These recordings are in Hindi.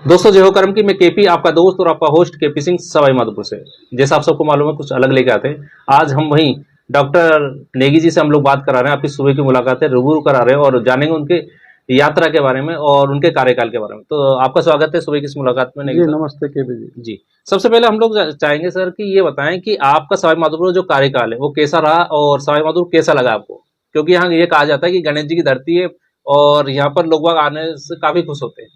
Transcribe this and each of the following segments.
दोस्तों जय हो कर्म की। मैं केपी आपका दोस्त और आपका होस्ट केपी सिंह सवाई माधोपुर से। जैसा आप सबको मालूम है कुछ अलग लेके आते हैं। आज हम वहीं डॉक्टर नेगी जी से हम लोग बात करा रहे हैं। आपकी सुबह की मुलाकात है, रूबरू करा रहे हैं और जानेंगे उनके यात्रा के बारे में और उनके कार्यकाल के बारे में। तो आपका स्वागत है सुबह की इस मुलाकात में नेगी जी सर। नमस्ते केबी जी। जी। सबसे पहले हम लोग चाहेंगे सर कि ये बताएं कि आपका सवाई माधोपुर जो कार्यकाल है वो कैसा रहा और सवाई माधोपुर कैसा लगा आपको, क्योंकि यहाँ ये कहा जाता है कि गणेश जी की धरती है और यहाँ पर लोग बाग आने से काफी खुश होते हैं।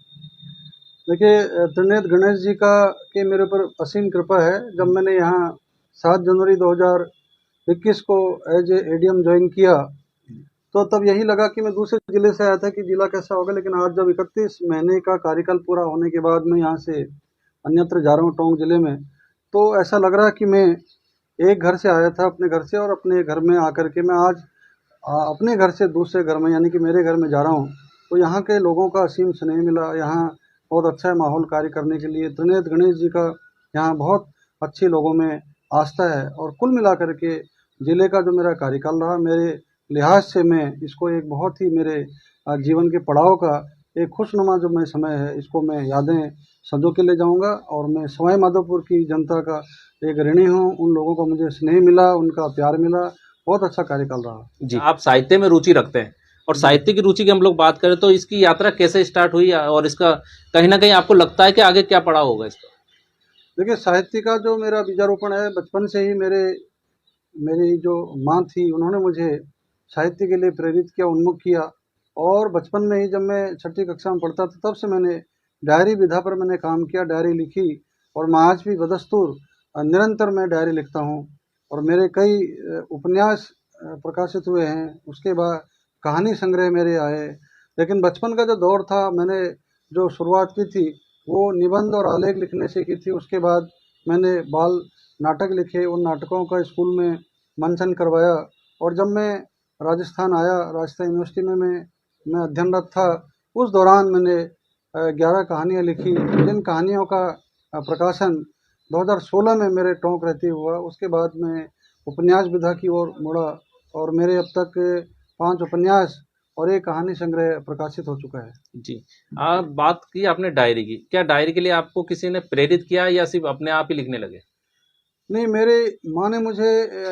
देखिए त्रिनेत्र गणेश जी का की मेरे ऊपर असीम कृपा है। जब मैंने यहाँ 7 जनवरी 2021 को एज ए एडीएम ज्वाइन किया तो तब यही लगा कि मैं दूसरे जिले से आया था कि जिला कैसा होगा, लेकिन आज जब 31 महीने का कार्यकाल पूरा होने के बाद मैं यहाँ से अन्यत्र जा रहा हूँ टोंक जिले में, तो ऐसा लग रहा है कि मैं एक घर से आया था अपने घर से, और अपने घर में आकर के मैं आज अपने घर से दूसरे घर में यानी कि मेरे घर में जा रहा हूँ। तो यहाँ के लोगों का असीम स्नेह मिला। यहाँ बहुत अच्छा है माहौल कार्य करने के लिए। त्रिनेत्र गणेश जी का यहाँ बहुत अच्छे लोगों में आस्था है, और कुल मिलाकर के जिले का जो मेरा कार्यकाल रहा, मेरे लिहाज से मैं इसको एक बहुत ही मेरे जीवन के पड़ाव का एक खुशनुमा जो मैं समय है, इसको मैं यादें सजो के ले जाऊंगा। और मैं सवाई माधोपुर की जनता का एक ऋणी हूँ। उन लोगों का मुझे स्नेह मिला, उनका प्यार मिला। बहुत अच्छा कार्यकाल रहा। जी, आप साहित्य में रुचि रखते हैं और जी साहित्य की रुचि की हम लोग बात करें तो इसकी यात्रा कैसे स्टार्ट हुई और इसका कहीं ना कहीं आपको लगता है कि आगे क्या पड़ा होगा इसका? देखिए, साहित्य का जो मेरा बीजारोपण है, बचपन से ही मेरी जो माँ थी उन्होंने मुझे साहित्य के लिए प्रेरित किया, उन्मुख किया। और बचपन में ही जब मैं छठी कक्षा में पढ़ता था तब से मैंने डायरी विधा पर मैंने काम किया, डायरी लिखी। और मैं आज भी बदस्तूर निरंतर मैं डायरी लिखता हूँ। और मेरे कई उपन्यास प्रकाशित हुए हैं। उसके बाद कहानी संग्रह मेरे आए। लेकिन बचपन का जो दौर था, मैंने जो शुरुआत की थी वो निबंध और आलेख लिखने से की थी। उसके बाद मैंने बाल नाटक लिखे, उन नाटकों का स्कूल में मंचन करवाया। और जब मैं राजस्थान आया, राजस्थान यूनिवर्सिटी में मैं अध्ययनरत था, उस दौरान मैंने 11 कहानियाँ लिखी, जिन कहानियों का प्रकाशन 2016 में मेरे टोंक रहते हुआ। उसके बाद मैं उपन्यास विधा की ओर मुड़ा, और मेरे अब तक 5 उपन्यास और एक कहानी संग्रह प्रकाशित हो चुका है। जी। आप बात की आपने डायरी की, क्या डायरी के लिए आपको किसी ने प्रेरित किया या सिर्फ अपने आप ही लिखने लगे? नहीं, मेरे माँ ने मुझे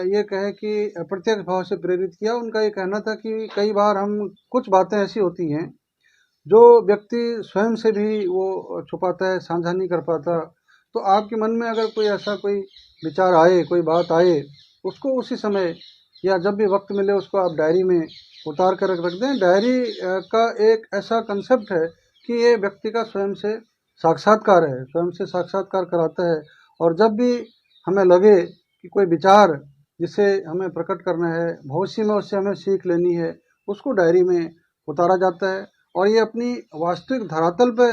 ये कहे कि अप्रत्यक्ष भाव से प्रेरित किया। उनका ये कहना था कि कई बार हम कुछ बातें ऐसी होती हैं जो व्यक्ति स्वयं से भी वो छुपाता है, साझा नहीं कर पाता। तो आपके मन में अगर कोई ऐसा कोई विचार आए, कोई बात आए, उसको उसी समय या जब भी वक्त मिले उसको आप डायरी में उतार कर रख दें। डायरी का एक ऐसा कंसेप्ट है कि ये व्यक्ति का स्वयं से साक्षात्कार है, स्वयं से साक्षात्कार कराता है। और जब भी हमें लगे कि कोई विचार जिसे हमें प्रकट करना है, भविष्य में उससे हमें सीख लेनी है, उसको डायरी में उतारा जाता है। और ये अपनी वास्तविक धरातल पे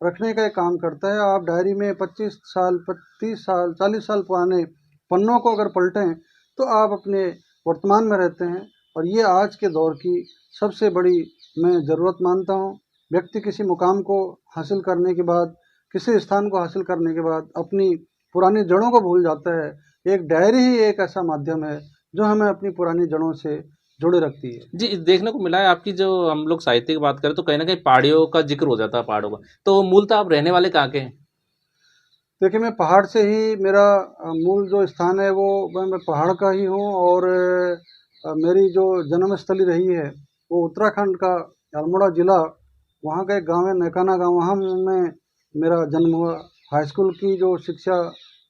रखने का एक काम करता है। आप डायरी में 25 साल, 30 साल, 40 साल पुराने पन्नों को अगर पलटें तो आप अपने वर्तमान में रहते हैं। और ये आज के दौर की सबसे बड़ी मैं ज़रूरत मानता हूँ। व्यक्ति किसी मुकाम को हासिल करने के बाद, किसी स्थान को हासिल करने के बाद अपनी पुरानी जड़ों को भूल जाता है। एक डायरी ही एक ऐसा माध्यम है जो हमें अपनी पुरानी जड़ों से जोड़े रखती है। जी, देखने को मिला है आपकी जो हम लोग साहित्य की बात करें तो कहीं ना कहीं पहाड़ियों का जिक्र हो जाता है, पहाड़ों का। तो मूलतः आप रहने वाले कहाँ के हैं? देखिए, मैं पहाड़ से ही मेरा मूल जो स्थान है वो मैं पहाड़ का ही हूँ। और मेरी जो जन्मस्थली रही है वो उत्तराखंड का अल्मोड़ा ज़िला, वहाँ का एक गांव है नैकाना गांव, वहाँ में मेरा जन्म हुआ। हाई स्कूल की जो शिक्षा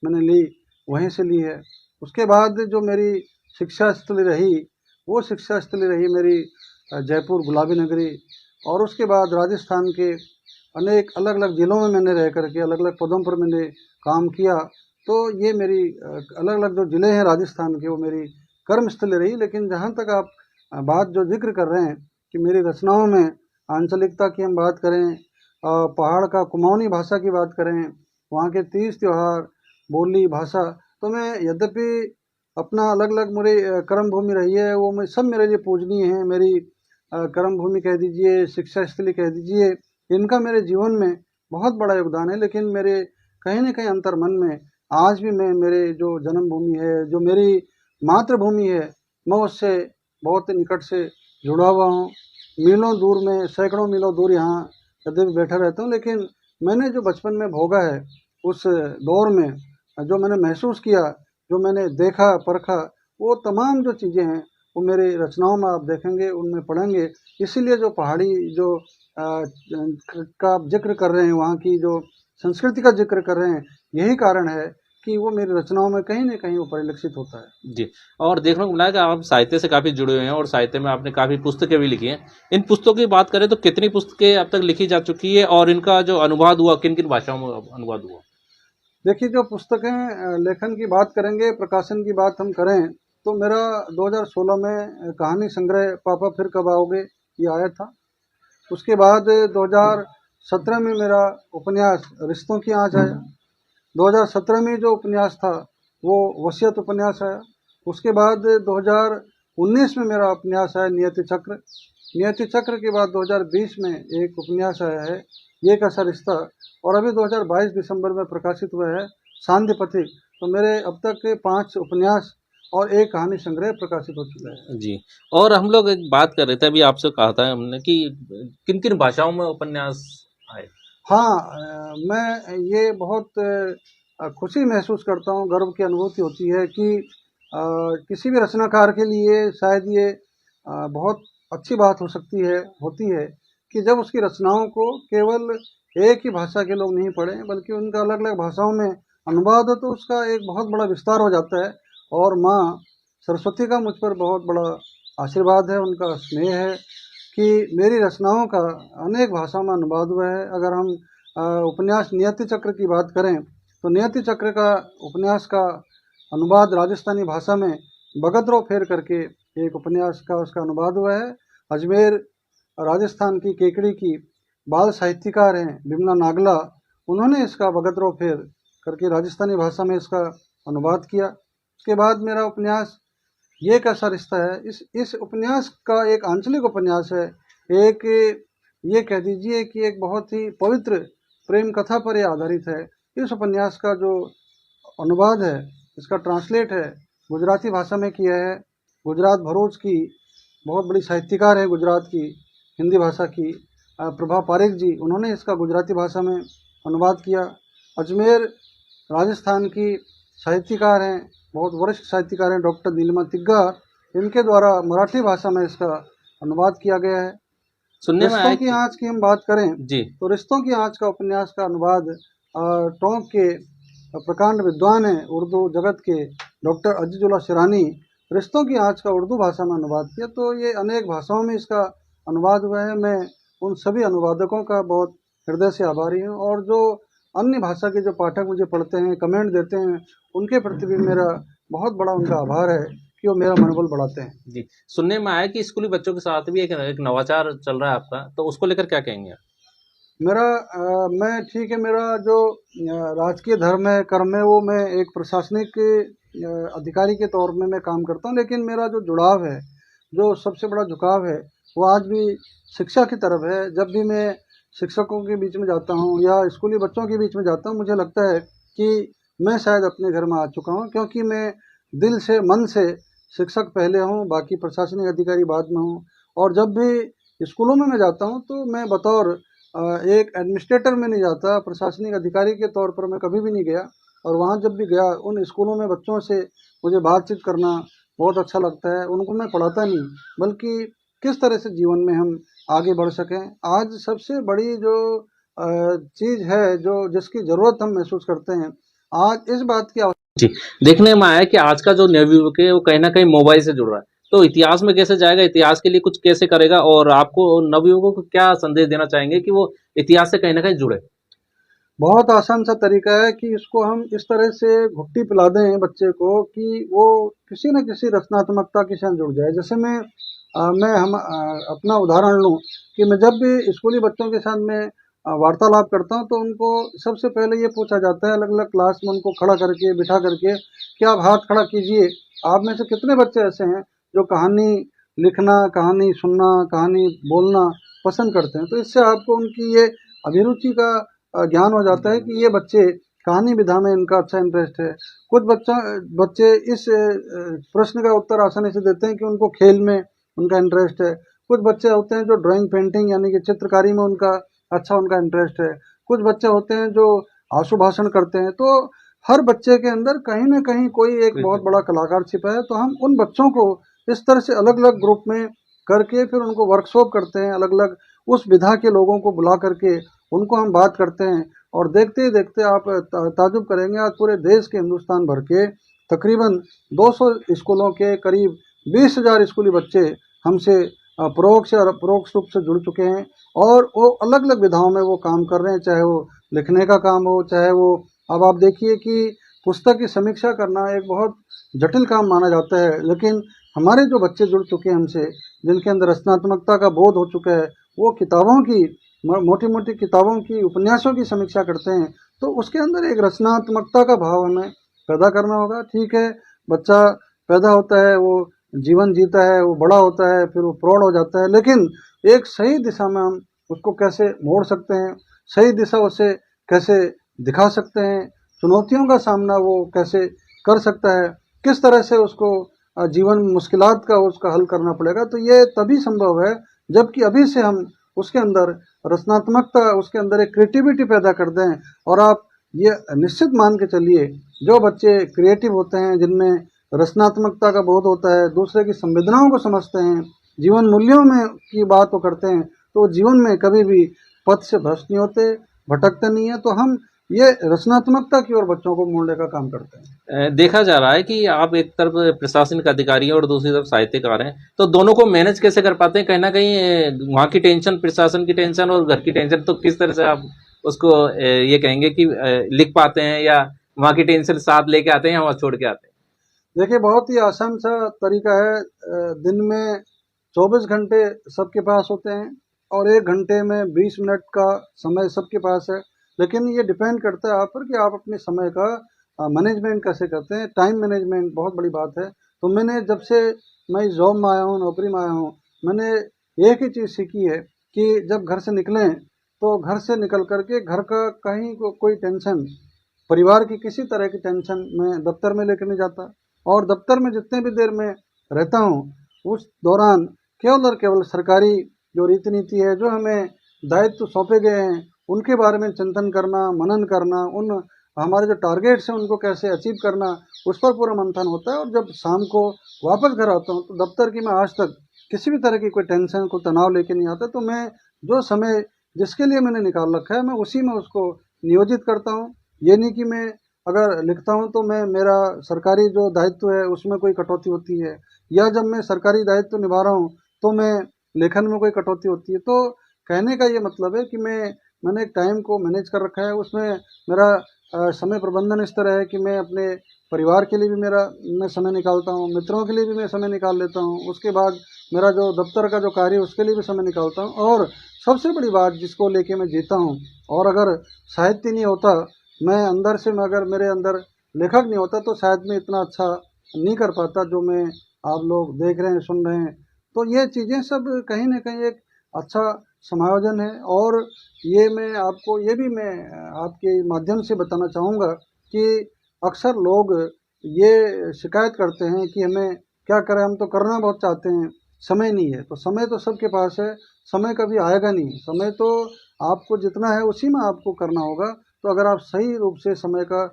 मैंने ली वहीं से ली है। उसके बाद जो मेरी शिक्षा स्थली रही वो शिक्षा स्थली रही मेरी जयपुर गुलाबी नगरी। और उसके बाद राजस्थान के अनेक अलग अलग ज़िलों में मैंने रह कर के अलग अलग पदों पर मैंने काम किया। तो ये मेरी अलग अलग जो ज़िले हैं राजस्थान के वो मेरी कर्मस्थली रही। लेकिन जहाँ तक आप बात जो जिक्र कर रहे हैं कि मेरी रचनाओं में आंचलिकता की हम बात करें, पहाड़ का कुमाऊनी भाषा की बात करें, वहाँ के तीज त्योहार, बोली, भाषा, तो मैं यद्यपि अपना अलग अलग मेरी कर्म भूमि रही है, वो मैं सब मेरे लिए पूजनीय हैं। मेरी कर्म भूमि कह दीजिए, शिक्षा स्थली कह दीजिए, इनका मेरे जीवन में बहुत बड़ा योगदान है। लेकिन मेरे कहीं न कहीं अंतर्मन में आज भी मैं मेरे जो जन्मभूमि है, जो मेरी मातृभूमि है, मैं उससे बहुत निकट से जुड़ा हुआ हूँ। मीलों दूर में, सैकड़ों मीलों दूर यहाँ यद्यपि बैठा रहता हूँ, लेकिन मैंने जो बचपन में भोगा है उस दौर में, जो मैंने महसूस किया, जो मैंने देखा परखा, वो तमाम जो चीज़ें हैं वो मेरी रचनाओं में आप देखेंगे, उनमें पढ़ेंगे। इसीलिए जो पहाड़ी जो का आप जिक्र कर रहे हैं, वहाँ की जो संस्कृति का जिक्र कर रहे हैं, यही कारण है कि वो मेरी रचनाओं में कहीं न कहीं वो परिलक्षित होता है। जी। और देखने को मिला है कि आप साहित्य से काफ़ी जुड़े हुए हैं और साहित्य में आपने काफ़ी पुस्तकें भी लिखी हैं। इन पुस्तकों की बात करें तो कितनी पुस्तकें अब तक लिखी जा चुकी है और इनका जो अनुवाद हुआ किन-किन भाषाओं में अनुवाद हुआ? देखिए, जो पुस्तकें लेखन की बात करेंगे, प्रकाशन की बात हम करें, तो मेरा 2016 में कहानी संग्रह पापा फिर कब आओगे ये आया था। उसके बाद 2017 में मेरा उपन्यास रिश्तों की आँच आया। 2017 में जो उपन्यास था वो वसीयत उपन्यास आया। उसके बाद 2019 में मेरा उपन्यास आया नियति चक्र। नियति चक्र के बाद 2020 में एक उपन्यास आया है ये कैसा रिश्ता, और अभी 2022 दिसंबर में प्रकाशित हुआ है सांध्य पथिक। तो मेरे अब तक के 5 उपन्यास और एक कहानी संग्रह प्रकाशित हो चुका है। जी। और हम लोग एक बात कर रहे थे, अभी आपसे कहा था हमने कि किन-किन भाषाओं में उपन्यास आए? हाँ, मैं ये बहुत खुशी महसूस करता हूँ, गर्व की अनुभूति होती है कि किसी भी रचनाकार के लिए शायद ये बहुत अच्छी बात हो सकती है, होती है कि जब उसकी रचनाओं को केवल एक ही भाषा के लोग नहीं पढ़ें, बल्कि उनका अलग-अलग भाषाओं में अनुवाद हो, तो उसका एक बहुत बड़ा विस्तार हो जाता है। और माँ सरस्वती का मुझ पर बहुत बड़ा आशीर्वाद है, उनका स्नेह है कि मेरी रचनाओं का अनेक भाषाओं में अनुवाद हुआ है। अगर हम उपन्यास नियति चक्र की बात करें, तो नियति चक्र का उपन्यास का अनुवाद राजस्थानी भाषा में बगतरो फेर करके एक उपन्यास का उसका अनुवाद हुआ है। अजमेर राजस्थान की केकड़ी की बाल साहित्यकार हैं बिमला नागला, उन्होंने इसका बगतरो फेर करके राजस्थानी भाषा में इसका अनुवाद किया। उसके बाद मेरा उपन्यास ये कैसा रिश्ता है, इस उपन्यास का एक आंचलिक उपन्यास है। एक ये कह दीजिए कि एक बहुत ही पवित्र प्रेम कथा पर यह आधारित है। इस उपन्यास का जो अनुवाद है, इसका ट्रांसलेट है, गुजराती भाषा में किया है। गुजरात भरूच की बहुत बड़ी साहित्यकार है गुजरात की, हिंदी भाषा की प्रभा पारेख जी, उन्होंने इसका गुजराती भाषा में अनुवाद किया। अजमेर राजस्थान की साहित्यकार हैं, बहुत वरिष्ठ साहित्यकार हैं डॉक्टर नीलिमा तिग्गा, इनके द्वारा मराठी भाषा में इसका अनुवाद किया गया है। सुनने में आया रिश्तों की आँच की हम बात करें, जी। तो रिश्तों की आँच का उपन्यास का अनुवाद टोंक के प्रकांड विद्वान हैं उर्दू जगत के डॉक्टर अजीजुल्लाह शिरानी, रिश्तों की आँच का उर्दू भाषा में अनुवाद किया। तो ये अनेक भाषाओं में इसका अनुवाद हुआ है। मैं उन सभी अनुवादकों का बहुत हृदय से आभारी हूँ, और जो अन्य भाषा के जो पाठक मुझे पढ़ते हैं, कमेंट देते हैं, उनके प्रति भी मेरा बहुत बड़ा उनका आभार है कि वो मेरा मनोबल बढ़ाते हैं। जी। सुनने में आया कि स्कूली बच्चों के साथ भी एक नवाचार चल रहा है आपका, तो उसको लेकर क्या कहेंगे आप? मेरा मैं ठीक है, मेरा जो राजकीय धर्म है, कर्म है, वो मैं एक प्रशासनिक अधिकारी के तौर में मैं काम करता हूँ, लेकिन मेरा जो जुड़ाव है, जो सबसे बड़ा झुकाव है, वो आज भी शिक्षा की तरफ है। जब भी मैं शिक्षकों के बीच में जाता हूँ या स्कूली बच्चों के बीच में जाता हूँ, मुझे लगता है कि मैं शायद अपने घर में आ चुका हूँ, क्योंकि मैं दिल से मन से शिक्षक पहले हूँ, बाकी प्रशासनिक अधिकारी बाद में हूँ। और जब भी स्कूलों में मैं जाता हूँ तो मैं बतौर एक एडमिनिस्ट्रेटर में नहीं जाता, प्रशासनिक अधिकारी के तौर पर मैं कभी भी नहीं गया। और वहाँ जब भी गया, उन स्कूलों में बच्चों से मुझे बातचीत करना बहुत अच्छा लगता है। उनको मैं पढ़ाता नहीं, बल्कि किस तरह से जीवन में हम आगे बढ़ सकें। आज सबसे बड़ी जो चीज़ है, जो जिसकी ज़रूरत हम महसूस करते हैं, आज इस बात की जी। देखने में आया कि आज का जो नवयुवक है वो कहीं न कहीं मोबाइल से जुड़ रहा है। तो इतिहास में कैसे जाएगा, इतिहास के लिए कुछ कैसे करेगा और आपको नवयुवकों को क्या संदेश देना चाहेंगे कि वो इतिहास से कहीं न कहीं जुड़े? बहुत आसान सा तरीका है कि इसको हम इस तरह से घुट्टी पिला दें बच्चे को कि वो किसी न किसी रचनात्मकता के साथ जुड़ जाए। जैसे अपना उदाहरण लूँ कि मैं जब भी स्कूली बच्चों के साथ में वार्तालाप करता हूँ, तो उनको सबसे पहले ये पूछा जाता है, अलग-अलग क्लास में उनको खड़ा करके, बिठा करके, कि आप हाथ खड़ा कीजिए, आप में से कितने बच्चे ऐसे हैं जो कहानी लिखना, कहानी सुनना, कहानी बोलना पसंद करते हैं। तो इससे आपको उनकी ये अभिरुचि का ज्ञान हो जाता है कि ये बच्चे कहानी विधा में इनका अच्छा इंटरेस्ट है। कुछ बच्चे इस प्रश्न का उत्तर आसानी से देते हैं कि उनको खेल में उनका इंटरेस्ट है। कुछ बच्चे होते हैं जो ड्राइंग पेंटिंग यानी कि चित्रकारी में उनका इंटरेस्ट है। कुछ बच्चे होते हैं जो आशु भाषण करते हैं। तो हर बच्चे के अंदर कहीं ना कहीं कोई एक बहुत बड़ा कलाकार छिपा है। तो हम उन बच्चों को इस तरह से अलग अलग ग्रुप में करके फिर उनको वर्कशॉप करते हैं, अलग अलग उस विधा के लोगों को बुला करके उनको हम बात करते हैं। और देखते ही देखते आप ताजुब करेंगे, आज पूरे देश के, हिंदुस्तान भर के तकरीबन 200 स्कूलों के करीब 20,000 स्कूली बच्चे हमसे परोक्ष और अपरोक्ष रूप से जुड़ चुके हैं। और वो अलग अलग विधाओं में वो काम कर रहे हैं, चाहे वो लिखने का काम हो, चाहे वो, अब आप देखिए कि पुस्तक की समीक्षा करना एक बहुत जटिल काम माना जाता है, लेकिन हमारे जो बच्चे जुड़ चुके हैं हमसे, जिनके अंदर रचनात्मकता का बोध हो चुका है, वो किताबों की, मोटी मोटी किताबों की, उपन्यासों की समीक्षा करते हैं। तो उसके अंदर एक रचनात्मकता का भाव हमें पैदा करना होगा। ठीक है, बच्चा पैदा होता है, वो जीवन जीता है, वो बड़ा होता है, फिर वो प्रौढ़ हो जाता है, लेकिन एक सही दिशा में हम उसको कैसे मोड़ सकते हैं, सही दिशा उसे कैसे दिखा सकते हैं, चुनौतियों का सामना वो कैसे कर सकता है, किस तरह से उसको जीवन में मुश्किलात का उसका हल करना पड़ेगा। तो ये तभी संभव है जबकि अभी से हम उसके अंदर रचनात्मकता, उसके अंदर एक क्रिएटिविटी पैदा कर दें। और आप ये निश्चित मान के चलिए, जो बच्चे क्रिएटिव होते हैं, जिनमें रचनात्मकता का बोध होता है, दूसरे की संवेदनाओं को समझते हैं, जीवन मूल्यों में की बात वो करते हैं, तो जीवन में कभी भी पथ से भ्रष्ट नहीं होते, भटकते नहीं है। तो हम ये रचनात्मकता की ओर बच्चों को मोड़ने का काम करते हैं। देखा जा रहा है कि आप एक तरफ प्रशासनिक अधिकारी हैं और दूसरी तरफ साहित्यकार हैं, तो दोनों को मैनेज कैसे कर पाते हैं? कहीं ना कहीं वहाँ की टेंशन, प्रशासन की टेंशन और घर की टेंशन, तो किस तरह से आप उसको ये कहेंगे कि लिख पाते हैं, या वहाँ की टेंशन साथ लेके आते हैं या वहाँ छोड़ के आते हैं? देखिए, बहुत ही आसान सा तरीका है। दिन में 24 घंटे सबके पास होते हैं और 1 घंटे में 20 मिनट का समय सबके पास है। लेकिन ये डिपेंड करता है आप पर कि आप अपने समय का मैनेजमेंट कैसे करते हैं। टाइम मैनेजमेंट बहुत बड़ी बात है। तो मैंने जब से मैं इस जॉब में आया हूँ, नौकरी में आया हूँ, मैंने एक ही चीज़ सीखी है कि जब घर से निकलें तो घर से निकल कर के घर का कहीं कोई टेंशन, परिवार की किसी तरह की टेंशन मैं दफ्तर में लेकर नहीं जाता। और दफ्तर में जितने भी देर में रहता हूँ, उस दौरान केवल और केवल सरकारी जो रीति नीति है, जो हमें दायित्व सौंपे गए हैं, उनके बारे में चिंतन करना, मनन करना, उन हमारे जो टारगेट्स हैं उनको कैसे अचीव करना, उस पर पूरा मंथन होता है। और जब शाम को वापस घर आता हूँ तो दफ्तर की मैं आज तक किसी भी तरह की कोई टेंशन, कोई तनाव लेके नहीं आता। तो मैं जो समय जिसके लिए मैंने निकाल रखा है, मैं उसी में उसको नियोजित करता हूँ। ये नहीं कि मैं अगर लिखता हूँ तो मैं, मेरा सरकारी जो दायित्व है उसमें कोई कटौती होती है, या जब मैं सरकारी दायित्व निभा रहा हूँ तो मैं लेखन में कोई कटौती होती है। तो कहने का ये मतलब है कि मैंने एक टाइम को मैनेज कर रखा है। उसमें मेरा समय प्रबंधन इस तरह है कि मैं अपने परिवार के लिए भी मैं समय निकालता हूँ, मित्रों के लिए भी मैं समय निकाल लेता हूँ, उसके बाद मेरा जो दफ्तर का जो कार्य है उसके लिए भी समय निकालता हूँ। और सबसे बड़ी बात जिसको लेके मैं जीता हूँ, और अगर साहित्य नहीं होता, मैं अंदर से, मैं अगर मेरे अंदर लेखक नहीं होता तो शायद मैं इतना अच्छा नहीं कर पाता जो मैं आप लोग देख रहे हैं, सुन रहे हैं। तो ये चीज़ें सब कहीं ना कहीं एक अच्छा समायोजन है। और ये मैं आपको, ये भी मैं आपके माध्यम से बताना चाहूँगा कि अक्सर लोग ये शिकायत करते हैं कि हमें क्या करें, हम तो करना बहुत चाहते हैं, समय नहीं है। तो समय तो सबके पास है, समय कभी आएगा नहीं। समय तो आपको जितना है उसी में आपको करना होगा। तो अगर आप सही रूप से समय का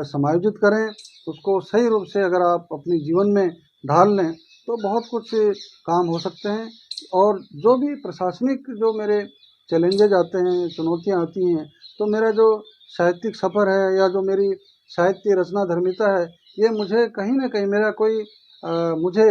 समायोजित करें, उसको सही रूप से अगर आप अपने जीवन में ढाल लें, तो बहुत कुछ काम हो सकते हैं। और जो भी प्रशासनिक जो मेरे चैलेंजेज आते हैं, चुनौतियाँ आती हैं, तो मेरा जो साहित्यिक सफ़र है या जो मेरी साहित्य रचना धर्मिता है, ये मुझे कहीं न कहीं मेरा कोई मुझे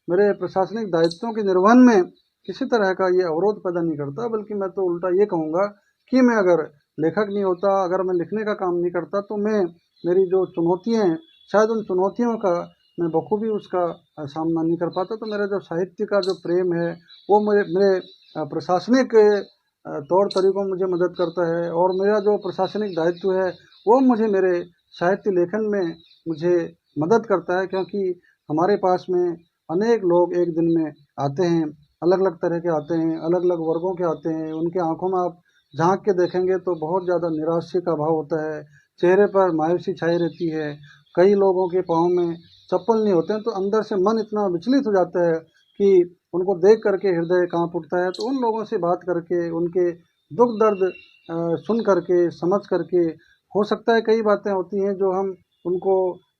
मेरे प्रशासनिक दायित्वों के निर्वहन में किसी तरह का ये अवरोध पैदा नहीं करता। बल्कि मैं तो उल्टा ये कहूँगा कि मैं अगर लेखक नहीं होता, अगर मैं लिखने का काम नहीं करता, तो मेरी जो चुनौतियाँ हैं, शायद उन चुनौतियों का मैं बखूबी उसका सामना नहीं कर पाता। तो मेरा जो साहित्य का जो प्रेम है, वो मेरे प्रशासनिक तौर तरीकों में मुझे मदद करता है। और मेरा जो प्रशासनिक दायित्व है, वो मुझे मेरे साहित्य लेखन में मुझे मदद करता है। क्योंकि हमारे पास में अनेक लोग एक दिन में आते हैं, अलग अलग तरह के आते हैं, अलग अलग वर्गों के आते हैं। उनके आंखों में आप झांक के देखेंगे तो बहुत ज़्यादा निराशा का भाव होता है, चेहरे पर मायूसी छाई रहती है। कई लोगों के पाँव में चप्पल नहीं होते हैं, तो अंदर से मन इतना विचलित हो जाता है कि उनको देख करके हृदय कांप उठता है। तो उन लोगों से बात करके, उनके दुख दर्द सुन करके, समझ करके, हो सकता है कई बातें होती हैं जो हम उनको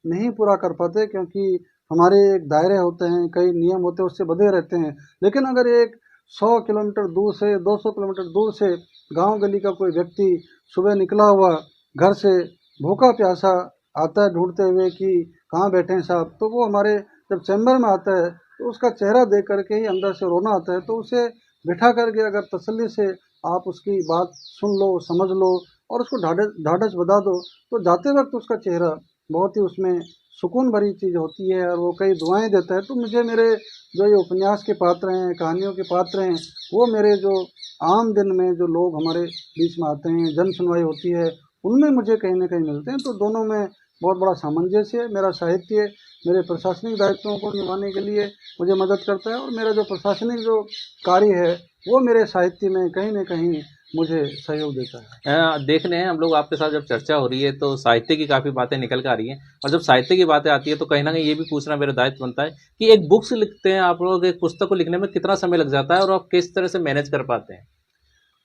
नहीं पूरा कर पाते, क्योंकि हमारे एक दायरे होते हैं, कई नियम होते हैं, उससे बंधे रहते हैं। लेकिन अगर एक 100 किलोमीटर दूर से, 200 किलोमीटर दूर से गांव गली का कोई व्यक्ति सुबह निकला हुआ घर से भूखा प्यासा आता है ढूंढते हुए कि कहाँ बैठे हैं साहब, तो वो हमारे जब चैम्बर में आता है तो उसका चेहरा देख करके ही अंदर से रोना आता है। तो उसे बिठा करके अगर तसल्ली से आप उसकी बात सुन लो, समझ लो और उसको ढाढ़स बधा दो, तो जाते वक्त उसका चेहरा बहुत ही उसमें सुकून भरी चीज़ होती है और वो कई दुआएं देता है। तो मुझे मेरे जो ये उपन्यास के पात्र हैं, कहानियों के पात्र हैं, वो मेरे जो आम दिन में जो लोग हमारे बीच में आते हैं, जन सुनवाई होती है, उनमें मुझे कहीं न कहीं मिलते हैं। तो दोनों में बहुत बड़ा सामंजस्य है। मेरा साहित्य मेरे प्रशासनिक दायित्वों को निभाने के लिए मुझे मदद करता है और मेरा जो प्रशासनिक जो कार्य है, वो मेरे साहित्य में कहीं न कहीं मुझे सहयोग देता है। देख रहे हैं हम लोग आपके साथ जब चर्चा हो रही है तो साहित्य की काफ़ी बातें निकल कर आ रही हैं, और जब साहित्य की बातें आती है तो कहीं ना कहीं ये भी पूछना मेरा दायित्व बनता है कि एक बुक्स लिखते हैं आप लोग, एक पुस्तक को लिखने में कितना समय लग जाता है और आप किस तरह से मैनेज कर पाते हैं?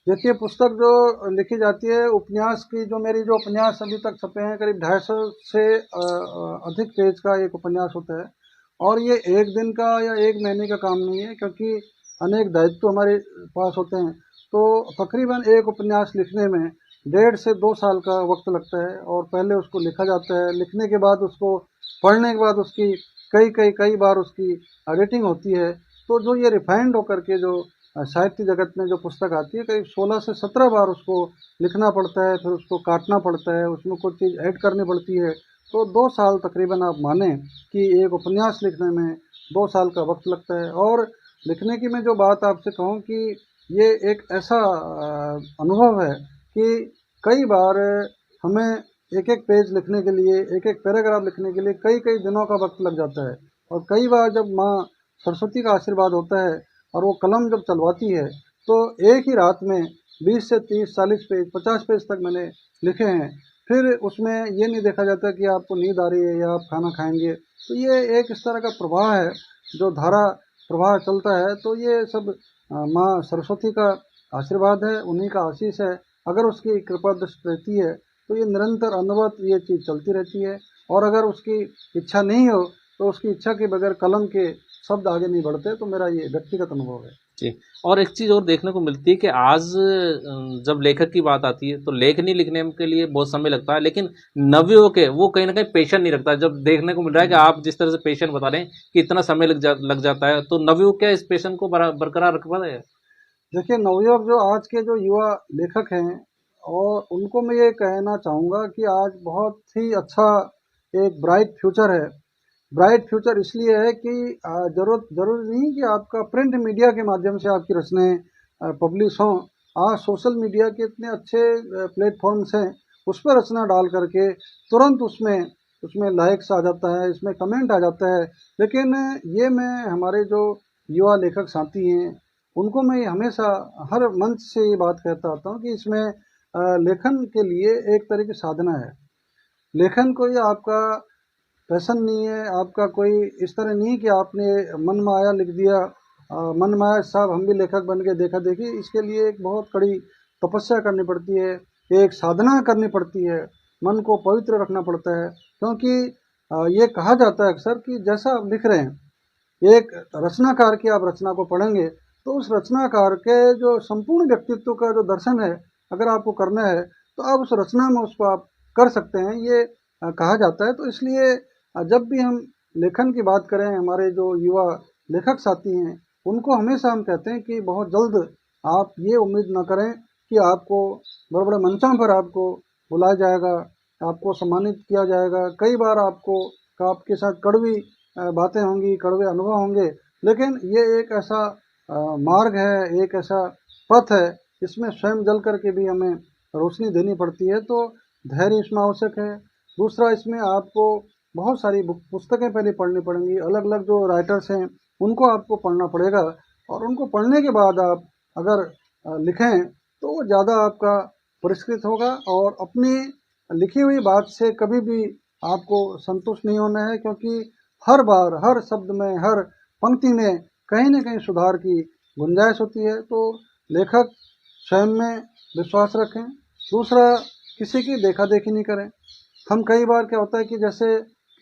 देखिए, पुस्तक जो लिखी जाती है, उपन्यास की जो मेरी जो उपन्यास अभी तक छपे हैं, करीब 250 से अधिक पेज का एक उपन्यास होता है। और ये एक दिन का या एक महीने का काम नहीं है, क्योंकि अनेक दायित्व हमारे पास होते हैं। तो तकरीबन एक उपन्यास लिखने में 1.5 से 2 साल का वक्त लगता है। और पहले उसको लिखा जाता है, लिखने के बाद उसको पढ़ने के बाद उसकी कई बार उसकी एडिटिंग होती है। तो जो ये रिफाइंड होकर के जो साहित्य जगत में जो पुस्तक आती है, करीब 16 से 17 बार उसको लिखना पड़ता है, फिर उसको काटना पड़ता है, उसमें कुछ चीज़ ऐड करनी पड़ती है। तो 2 साल तकरीबन आप माने कि एक उपन्यास लिखने में 2 साल का वक्त लगता है। और लिखने की मैं जो बात आपसे कहूँ कि ये एक ऐसा अनुभव है कि कई बार हमें एक एक पेज लिखने के लिए, एक एक पैराग्राफ लिखने के लिए कई दिनों का वक्त लग जाता है। और कई बार जब माँ सरस्वती का आशीर्वाद होता है और वो कलम जब चलवाती है, तो एक ही रात में 20 से 30, 40 पेज, 50 पेज तक मैंने लिखे हैं। फिर उसमें ये नहीं देखा जाता कि आपको नींद आ रही है या आप खाना खाएंगे। तो ये एक इस तरह का प्रवाह है, जो धारा प्रवाह चलता है। तो ये सब माँ सरस्वती का आशीर्वाद है, उन्हीं का आशीष है। अगर उसकी कृपा दृष्टि रहती है तो ये निरंतर अनवरत ये चीज़ चलती रहती है। और अगर उसकी इच्छा नहीं हो तो उसकी इच्छा के बगैर कलम के शब्द आगे नहीं बढ़ते। तो मेरा ये व्यक्तिगत अनुभव है। जी। और एक चीज़ और देखने को मिलती है कि आज जब लेखक की बात आती है तो लेखनी लिखने के लिए बहुत समय लगता है, लेकिन नवयुवक है वो कहीं ना कहीं पेशेंट नहीं रखता। जब देखने को मिल रहा है कि आप जिस तरह से पेशेंट बता रहे हैं कि इतना समय लग जाता है, तो नवयुवक क्या इस पेशेंट को बरकरार रख पाता है? देखिए, नवयुवक जो आज के जो युवा लेखक हैं, और उनको मैं ये कहना चाहूँगा कि आज बहुत ही अच्छा एक ब्राइट फ्यूचर है। ब्राइट फ्यूचर इसलिए है कि ज़रूरी नहीं कि आपका प्रिंट मीडिया के माध्यम से आपकी रचनाएँ पब्लिश हों। आज सोशल मीडिया के इतने अच्छे प्लेटफॉर्म्स हैं, उस पर रचना डाल करके तुरंत उसमें उसमें लाइक्स आ जाता है, इसमें कमेंट आ जाता है। लेकिन ये मैं हमारे जो युवा लेखक साथी हैं, उनको मैं ये हमेशा हर मंच से ये बात कहता आता हूँ कि इसमें लेखन के लिए एक तरह की साधना है। लेखन कोई आपका पैशन नहीं है, आपका कोई इस तरह नहीं कि आपने मन माया लिख दिया। मन माया साहब हम भी लेखक बन के देखा देखी, इसके लिए एक बहुत कड़ी तपस्या करनी पड़ती है, एक साधना करनी पड़ती है, मन को पवित्र रखना पड़ता है। क्योंकि ये कहा जाता है अक्सर कि जैसा आप लिख रहे हैं, एक रचनाकार की आप रचना को पढ़ेंगे तो उस रचनाकार के जो संपूर्ण व्यक्तित्व का जो दर्शन है, अगर आपको करना है तो आप उस रचना में उसको आप कर सकते हैं, ये कहा जाता है। तो इसलिए जब भी हम लेखन की बात करें, हमारे जो युवा लेखक साथी हैं, उनको हमेशा हम कहते हैं कि बहुत जल्द आप ये उम्मीद ना करें कि आपको बड़े बड़े मंचों पर आपको बुलाया जाएगा, आपको सम्मानित किया जाएगा। कई बार आपके साथ कड़वी बातें होंगी, कड़वे अनुभव होंगे, लेकिन ये एक ऐसा मार्ग है, एक ऐसा पथ है, इसमें स्वयं जल करके भी हमें रोशनी देनी पड़ती है। तो धैर्य इसमें आवश्यक है। दूसरा, इसमें आपको बहुत सारी पुस्तकें पहले पढ़नी पड़ेंगी, अलग अलग जो राइटर्स हैं उनको आपको पढ़ना पड़ेगा। और उनको पढ़ने के बाद आप अगर लिखें तो वो ज़्यादा आपका पुरस्कृत होगा। और अपनी लिखी हुई बात से कभी भी आपको संतुष्ट नहीं होना है, क्योंकि हर बार, हर शब्द में, हर पंक्ति में कहीं न कहीं सुधार की गुंजाइश होती है। तो लेखक स्वयं में विश्वास रखें, दूसरा, किसी की देखा देखी नहीं करें। हम कई बार क्या होता है कि जैसे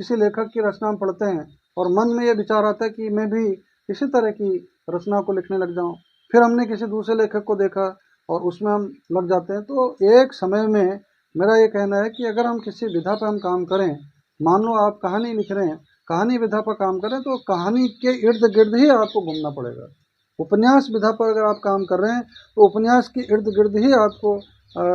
किसी लेखक की रचना हम पढ़ते हैं और मन में ये विचार आता है कि मैं भी इसी तरह की रचना को लिखने लग जाऊं, फिर हमने किसी दूसरे लेखक को देखा और उसमें हम लग जाते हैं। तो एक समय में मेरा ये कहना है कि अगर हम किसी विधा पर हम काम करें, मान लो आप कहानी लिख रहे हैं, कहानी विधा पर काम करें तो कहानी के इर्द गिर्द ही आपको घूमना पड़ेगा। उपन्यास विधा पर अगर आप काम कर रहे हैं तो उपन्यास के इर्द गिर्द ही आपको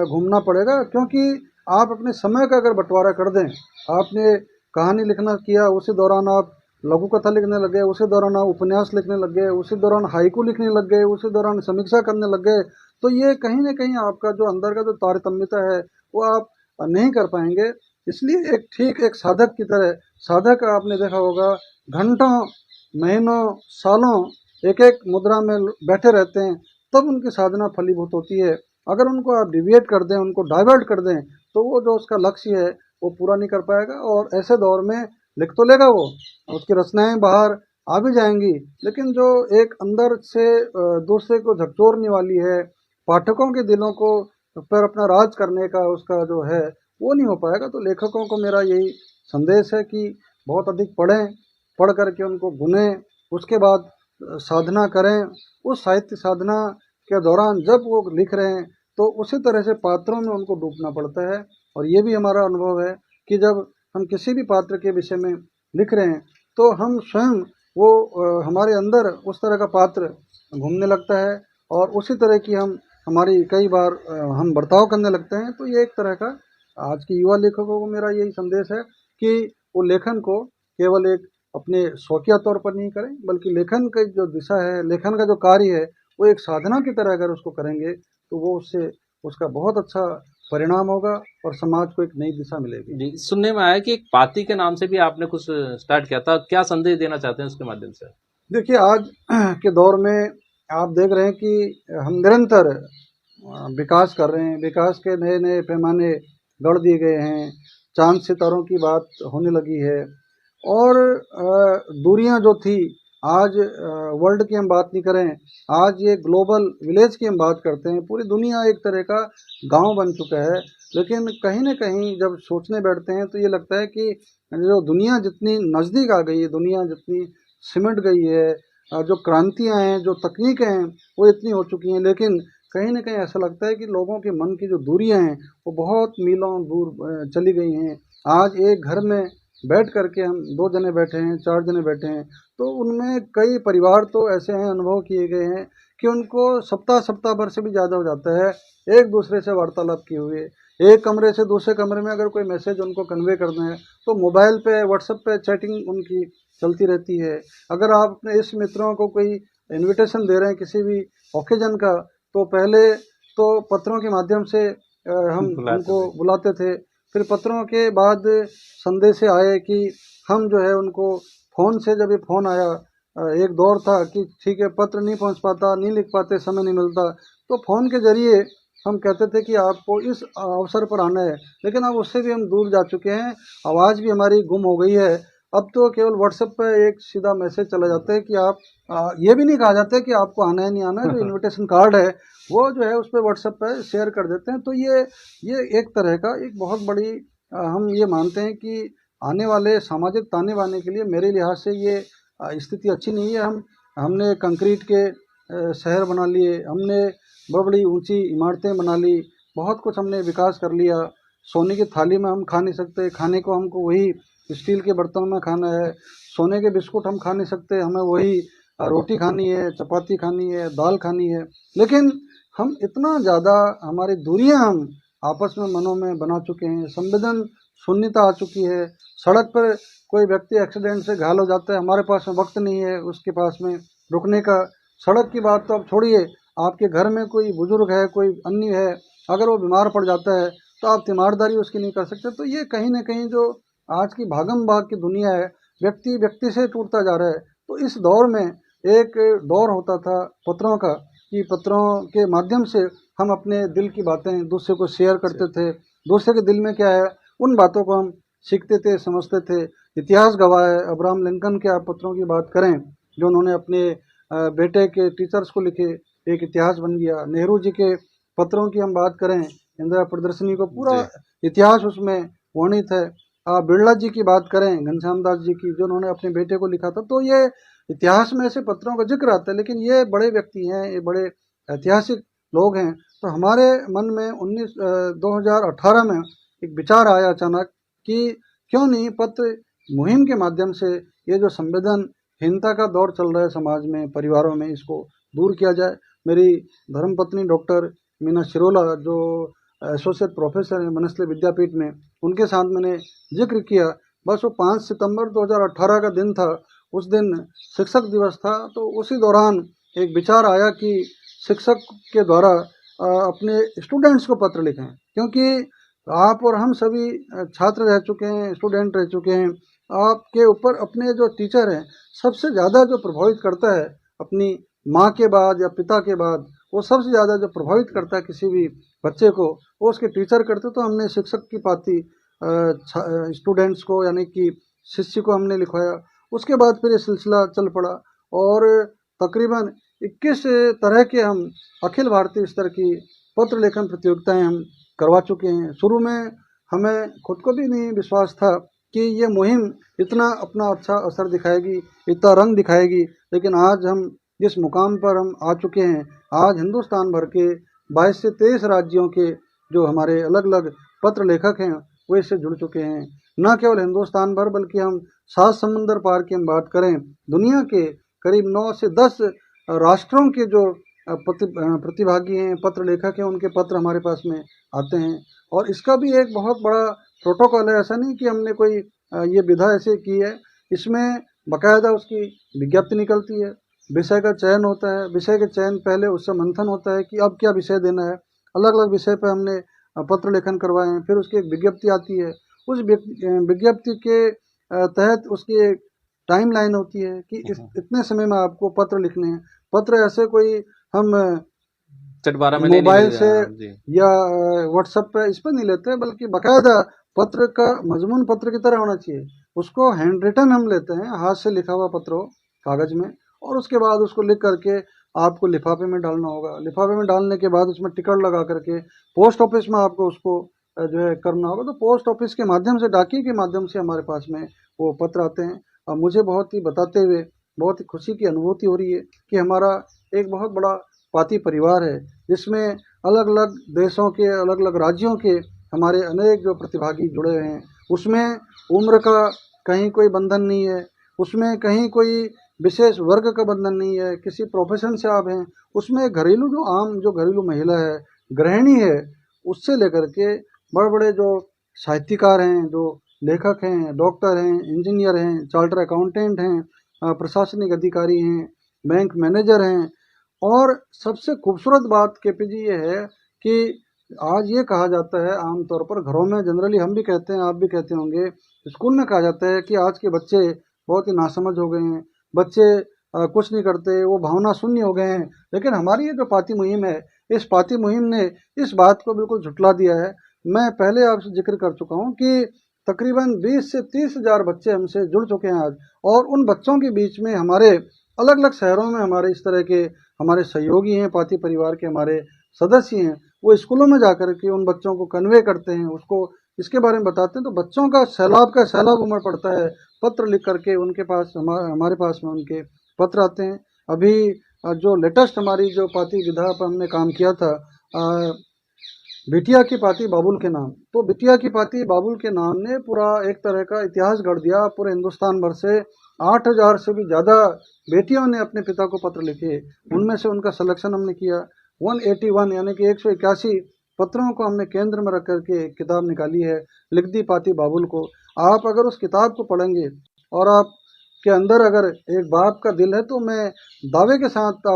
घूमना पड़ेगा, क्योंकि आप अपने समय का अगर बंटवारा कर दें, आपने कहानी लिखना किया, उसी दौरान आप लघु कथा लिखने लग गए, उसी दौरान आप उपन्यास लिखने लग गए, उसी दौरान हाइकू लिखने लग गए, उसी दौरान समीक्षा करने लग गए, तो ये कहीं ना कहीं आपका जो अंदर का जो तारतम्यता है वो आप नहीं कर पाएंगे। इसलिए एक ठीक एक साधक की तरह, साधक आपने देखा होगा घंटों महीनों सालों एक एक मुद्रा में बैठे रहते हैं, तब उनकी साधना फलीभूत होती है। अगर उनको आप डिविएट कर दें, उनको डाइवर्ट कर दें, तो वो जो उसका लक्ष्य है वो पूरा नहीं कर पाएगा। और ऐसे दौर में लिख तो लेगा वो, उसकी रचनाएं बाहर आ भी जाएंगी, लेकिन जो एक अंदर से दूसरे को झकझोरने वाली है, पाठकों के दिलों को पर अपना राज करने का उसका जो है वो नहीं हो पाएगा। तो लेखकों को मेरा यही संदेश है कि बहुत अधिक पढ़ें, पढ़ करके उनको गुनें, उसके बाद साधना करें। उस साहित्य साधना के दौरान जब वो लिख रहे हैं तो उसी तरह से पात्रों में उनको डूबना पड़ता है। और ये भी हमारा अनुभव है कि जब हम किसी भी पात्र के विषय में लिख रहे हैं तो हम स्वयं वो हमारे अंदर उस तरह का पात्र घूमने लगता है और उसी तरह की हम हमारी कई बार हम बर्ताव करने लगते हैं। तो ये एक तरह का आज के युवा लेखकों को मेरा यही संदेश है कि वो लेखन को केवल एक अपने शौकिया तौर पर नहीं करें, बल्कि लेखन की जो दिशा है, लेखन का जो कार्य है, वो एक साधना की तरह अगर उसको करेंगे तो वो उससे उसका बहुत अच्छा परिणाम होगा और समाज को एक नई दिशा मिलेगी। जी, सुनने में आया कि एक पाती के नाम से भी आपने कुछ स्टार्ट किया था, क्या संदेश देना चाहते हैं उसके माध्यम से? देखिए, आज के दौर में आप देख रहे हैं कि हम निरंतर विकास कर रहे हैं, विकास के नए नए पैमाने गढ़ दिए गए हैं, चांद सितारों की बात होने लगी है और दूरियां जो थी, आज वर्ल्ड की हम बात नहीं करें, आज ये ग्लोबल विलेज की हम बात करते हैं। पूरी दुनिया एक तरह का गांव बन चुका है। लेकिन कहीं ना कहीं जब सोचने बैठते हैं तो ये लगता है कि जो दुनिया जितनी नज़दीक आ गई है, दुनिया जितनी सिमट गई है, जो क्रांतियां हैं, जो तकनीकें हैं, वो इतनी हो चुकी हैं, लेकिन कहीं ना कहीं ऐसा लगता है कि लोगों के मन की जो दूरियां हैं वो बहुत मीलों दूर चली गई हैं। आज एक घर में बैठ करके हम 2 जने बैठे हैं, 4 जने बैठे हैं, तो उनमें कई परिवार तो ऐसे हैं, अनुभव किए गए हैं कि उनको सप्ताह सप्ताह भर से भी ज़्यादा हो जाता है एक दूसरे से वार्तालाप किए हुए। एक कमरे से दूसरे कमरे में अगर कोई मैसेज उनको कन्वे करना है तो मोबाइल पे, व्हाट्सएप पे चैटिंग उनकी चलती रहती है। अगर आप अपने इष्ट मित्रों को कोई इनविटेशन दे रहे हैं किसी भी ओकेजन का, तो पहले तो पत्रों के माध्यम से हम उनको बुलाते थे, फिर पत्रों के बाद संदेश आए कि हम जो है उनको फ़ोन से, जब ये फ़ोन आया, एक दौर था कि ठीक है पत्र नहीं पहुंच पाता, नहीं लिख पाते, समय नहीं मिलता, तो फ़ोन के ज़रिए हम कहते थे कि आपको इस अवसर पर आना है। लेकिन अब उससे भी हम दूर जा चुके हैं, आवाज़ भी हमारी गुम हो गई है। अब तो केवल व्हाट्सएप पे एक सीधा मैसेज चला जाता है कि आप ये भी नहीं कहा जाता है कि आपको आना है नहीं आना है, जो इनविटेशन कार्ड है वो जो है उस पर व्हाट्सएप पे शेयर कर देते हैं। तो ये एक तरह का एक बहुत बड़ी हम ये मानते हैं कि आने वाले सामाजिक ताने बाने के लिए मेरे लिहाज से ये स्थिति अच्छी नहीं है। हमने कंक्रीट के शहर बना लिए, हमने बड़ी बड़ी ऊंची इमारतें बना ली, बहुत कुछ हमने विकास कर लिया। सोने की थाली में हम खा नहीं सकते, खाने को हमको वही स्टील के बर्तन में खाना है। सोने के बिस्कुट हम खा नहीं सकते, हमें वही रोटी खानी है, चपाती खानी है, दाल खानी है। लेकिन हम इतना ज़्यादा हमारी दूरियां हम आपस में मनों में बना चुके हैं, संवेदन शून्यता आ चुकी है। सड़क पर कोई व्यक्ति एक्सीडेंट से घायल हो जाता है, हमारे पास में वक्त नहीं है उसके पास में रुकने का। सड़क की बात तो आप छोड़िए, आपके घर में कोई बुजुर्ग है, कोई अन्य है, अगर वो बीमार पड़ जाता है तो आप तीमारदारी उसकी नहीं कर सकते। तो ये कहीं ना कहीं जो आज की भागम भाग की दुनिया है, व्यक्ति व्यक्ति से टूटता जा रहा है। तो इस दौर में एक दौर होता था पत्रों का, कि पत्रों के माध्यम से हम अपने दिल की बातें दूसरे को शेयर करते थे, दूसरे के दिल में क्या है उन बातों को हम सीखते थे, समझते थे। इतिहास गवाह है, अब्राहम लिंकन के आप पत्रों की बात करें जो उन्होंने अपने बेटे के टीचर्स को लिखे, एक इतिहास बन गया। नेहरू जी के पत्रों की हम बात करें, इंदिरा प्रदर्शनी को पूरा इतिहास उसमें वर्णित है। बिरला जी की बात करें, घनश्याम दास जी की, जो उन्होंने अपने बेटे को लिखा था, तो ये इतिहास में ऐसे पत्रों का जिक्र आता है। लेकिन ये बड़े व्यक्ति हैं, ये बड़े ऐतिहासिक लोग हैं। तो हमारे मन में 2018 में एक विचार आया अचानक कि क्यों नहीं पत्र मुहिम के माध्यम से ये जो संवेदनहीनता का दौर चल रहा है समाज में, परिवारों में, इसको दूर किया जाए। मेरी धर्मपत्नी डॉक्टर मीना शिरोला, जो एसोसिएट प्रोफेसर हैं वनस्थली विद्यापीठ में, उनके साथ मैंने जिक्र किया। बस वो 5 सितंबर 2018 का दिन था, उस दिन शिक्षक दिवस था। तो उसी दौरान एक विचार आया कि शिक्षक के द्वारा अपने स्टूडेंट्स को पत्र लिखें, क्योंकि आप और हम सभी छात्र रह चुके हैं, स्टूडेंट रह चुके हैं। आपके ऊपर अपने जो टीचर हैं, सबसे ज़्यादा जो प्रभावित करता है अपनी माँ के बाद या पिता के बाद, वो सबसे ज़्यादा जो प्रभावित करता है किसी भी बच्चे को, वो उसके टीचर करते। तो हमने शिक्षक की पाती स्टूडेंट्स को, यानी कि शिष्य को हमने लिखवाया। उसके बाद फिर ये सिलसिला चल पड़ा और तकरीबन 21 तरह के हम अखिल भारतीय स्तर की पत्र लेखन प्रतियोगिताएं हम करवा चुके हैं। शुरू में हमें खुद को भी नहीं विश्वास था कि ये मुहिम इतना अपना अच्छा असर दिखाएगी, इतना रंग दिखाएगी। लेकिन आज हम जिस मुकाम पर हम आ चुके हैं, आज हिंदुस्तान भर के 22 से 23 राज्यों के जो हमारे अलग अलग पत्र लेखक हैं, वो इससे जुड़ चुके हैं। न केवल हिंदुस्तान भर, बल्कि हम 7 समुंदर पार की हम बात करें, दुनिया के करीब 9 से 10 राष्ट्रों के जो प्रतिभागी हैं, पत्र लेखक हैं, उनके पत्र हमारे पास में आते हैं। और इसका भी एक बहुत बड़ा प्रोटोकॉल है। ऐसा नहीं कि हमने कोई ये विधा ऐसे की है। इसमें बाकायदा उसकी विज्ञप्ति निकलती है, विषय का चयन होता है। विषय के चयन पहले उससे मंथन होता है कि अब क्या विषय देना है। अलग अलग विषय पर हमने पत्र लेखन करवाए हैं। फिर उसकी एक विज्ञप्ति आती है। उस विज्ञप्ति के तहत उसकी एक टाइम लाइन होती है कि इतने समय में आपको पत्र लिखने हैं। पत्र ऐसे कोई हम मोबाइल से या व्हाट्सएप पे इस पर नहीं लेते, बल्कि बाकायदा पत्र का मजमून पत्र की तरह होना चाहिए। उसको हैंड रिटन हम लेते हैं, हाथ से लिखा हुआ पत्र हो कागज में, और उसके बाद उसको लिख करके आपको लिफाफे में डालना होगा। लिफाफे में डालने के बाद उसमें टिकट लगा करके पोस्ट ऑफिस में आपको उसको जो है करना होगा। तो पोस्ट ऑफिस के माध्यम से, डाकिए के माध्यम से हमारे पास में वो पत्र आते हैं। और मुझे बहुत ही बताते हुए बहुत ही खुशी की अनुभूति हो रही है कि हमारा एक बहुत बड़ा पाती परिवार है, जिसमें अलग अलग देशों के, अलग अलग राज्यों के हमारे अनेक जो प्रतिभागी जुड़े हुए हैं। उसमें उम्र का कहीं कोई बंधन नहीं है, उसमें कहीं कोई विशेष वर्ग का बंधन नहीं है, किसी प्रोफेशन से आप हैं। उसमें घरेलू जो घरेलू महिला है, गृहिणी है, उससे लेकर के बड़े बड़े जो साहित्यकार हैं, जो लेखक हैं, डॉक्टर हैं, इंजीनियर हैं, चार्टर अकाउंटेंट हैं, प्रशासनिक अधिकारी हैं, बैंक मैनेजर हैं। और सबसे खूबसूरत बात केपी जी ये है कि आज ये कहा जाता है आमतौर पर घरों में, जनरली हम भी कहते हैं, आप भी कहते होंगे, स्कूल में कहा जाता है कि आज के बच्चे बहुत ही नासमझ हो गए हैं, बच्चे कुछ नहीं करते, वो भावना शून्य हो गए हैं। लेकिन हमारी ये जो पाती मुहिम है, इस पाती मुहिम ने इस बात को बिल्कुल झुटला दिया है। मैं पहले आपसे जिक्र कर चुका हूँ कि तकरीबन 20 से 30 हज़ार बच्चे हमसे जुड़ चुके हैं आज। और उन बच्चों के बीच में हमारे अलग अलग शहरों में हमारे इस तरह के हमारे सहयोगी हैं, पाती परिवार के हमारे सदस्य हैं। वो स्कूलों में जाकर के उन बच्चों को कन्वे करते हैं, उसको इसके बारे में बताते हैं। तो बच्चों का सैलाब उमड़ पड़ता है पत्र लिख करके उनके पास, हमारे पास में उनके पत्र आते हैं। अभी जो लेटेस्ट हमारी जो पाती विधा पर हमने काम किया था, बिटिया की पाती बाबुल के नाम, तो बिटिया की पाती बाबुल के नाम ने पूरा एक तरह का इतिहास गढ़ दिया। पूरे हिंदुस्तान भर से 8,000 से भी ज़्यादा बेटियों ने अपने पिता को पत्र लिखे। उनमें से उनका सिलेक्शन हमने किया। 181 यानी कि 181 पत्रों को हमने केंद्र में रख करके किताब निकाली है, लिख दी पाती बाबुल को। आप अगर उस किताब को पढ़ेंगे और आप के अंदर अगर एक बाप का दिल है, तो मैं दावे के साथ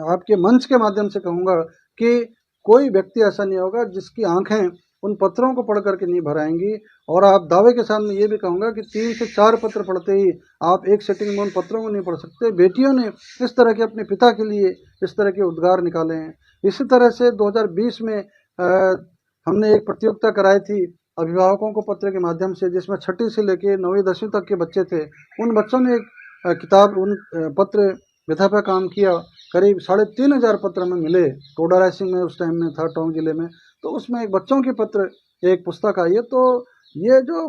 आपके मंच के माध्यम से कहूँगा कि कोई व्यक्ति ऐसा नहीं होगा जिसकी आंखें उन पत्रों को पढ़ करके नहीं भर आएंगी। और आप दावे के साथ मैं ये भी कहूँगा कि 3 से 4 पत्र पढ़ते ही आप एक सेटिंग में उन पत्रों को नहीं पढ़ सकते। बेटियों ने इस तरह के अपने पिता के लिए इस तरह के उद्गार निकाले हैं। इसी तरह से 2020 में हमने एक प्रतियोगिता कराई थी अभिभावकों को पत्र के माध्यम से, जिसमें 6ठी से लेकर 9वीं 10वीं तक के बच्चे थे। उन बच्चों ने एक किताब, उन पत्र विधा पर काम किया। करीब 3,500 पत्र में मिले। टोडा रायसिंह में उस टाइम में था, टोंक जिले में। तो उसमें एक बच्चों के पत्र एक पुस्तक आई है। तो ये जो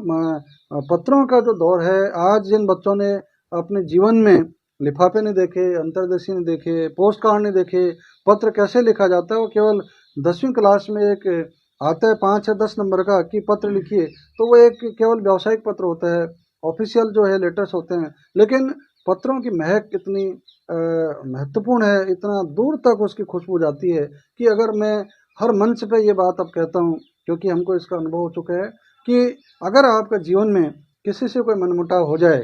पत्रों का जो दौर है, आज जिन बच्चों ने अपने जीवन में लिफाफे नहीं देखे, अंतर्देशीय नहीं देखे, पोस्ट कार्ड नहीं देखे, पत्र कैसे लिखा जाता है, वो केवल 10वीं क्लास में एक आता है 5 या 10 नंबर का कि पत्र लिखिए, तो वो एक केवल व्यावसायिक पत्र होता है, ऑफिशियल जो है लेटर्स होते हैं। लेकिन पत्रों की महक इतनी महत्वपूर्ण है, इतना दूर तक उसकी खुशबू जाती है कि अगर मैं हर मंच पे ये बात अब कहता हूँ, क्योंकि हमको इसका अनुभव हो चुका है कि अगर आपका जीवन में किसी से कोई मनमुटाव हो जाए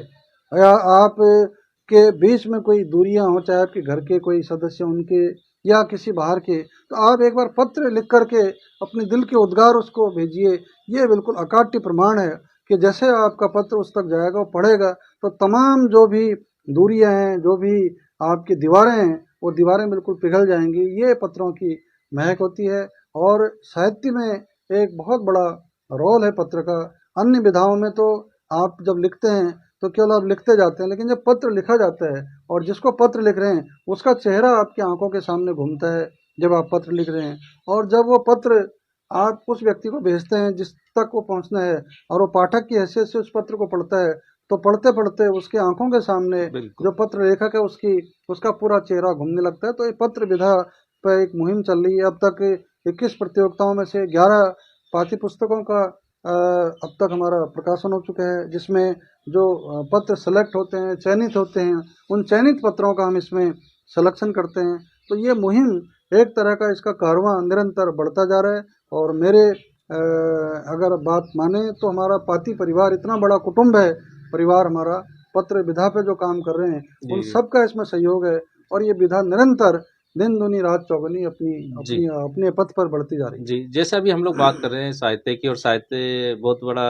या आप के बीच में कोई दूरियां हो, चाहे आपके घर के कोई सदस्य उनके या किसी बाहर के, तो आप एक बार पत्र लिख करके अपने दिल के उद्गार उसको भेजिए। ये बिल्कुल अकाट्य प्रमाण है कि जैसे आपका पत्र उस तक जाएगा, वो पढ़ेगा, तो तमाम जो भी दूरियां हैं, जो भी आपकी दीवारें हैं, वो दीवारें बिल्कुल पिघल जाएंगी। ये पत्रों की महक होती है। और साहित्य में एक बहुत बड़ा रोल है पत्र का। अन्य विधाओं में तो आप जब लिखते हैं तो केवल आप लिखते जाते हैं, लेकिन जब पत्र लिखा जाता है और जिसको पत्र लिख रहे हैं उसका चेहरा आपकी आंखों के सामने घूमता है जब आप पत्र लिख रहे हैं। और जब वो पत्र आप उस व्यक्ति को भेजते हैं जिस तक वो पहुंचना है, और वो पाठक की हैसियत से उस पत्र को पढ़ता है, तो पढ़ते पढ़ते उसके आंखों के सामने बिल्कुल। जो पत्र लेखक है उसका पूरा चेहरा घूमने लगता है। तो ये पत्र विधा पर एक मुहिम चल रही है। अब तक 21 प्रतियोगिताओं में से 11 पाठ्य पुस्तकों का अब तक हमारा प्रकाशन हो चुका है, जिसमें जो पत्र सेलेक्ट होते हैं, चयनित होते हैं, उन चयनित पत्रों का हम इसमें सिलेक्शन करते हैं। तो ये मुहिम एक तरह का, इसका कारवां निरंतर बढ़ता जा रहा है। और मेरे अगर बात माने तो हमारा पाती परिवार इतना बड़ा कुटुंब है, परिवार हमारा पत्र विधा पे जो काम कर रहे हैं उन जी सब का इसमें सहयोग है। और ये विधा निरंतर दिन दूनी रात चौगुनी अपनी जी अपनी अपने पथ पर बढ़ती जा रही है। जी। जैसे अभी हम लोग बात कर रहे हैं साहित्य की, और साहित्य बहुत बड़ा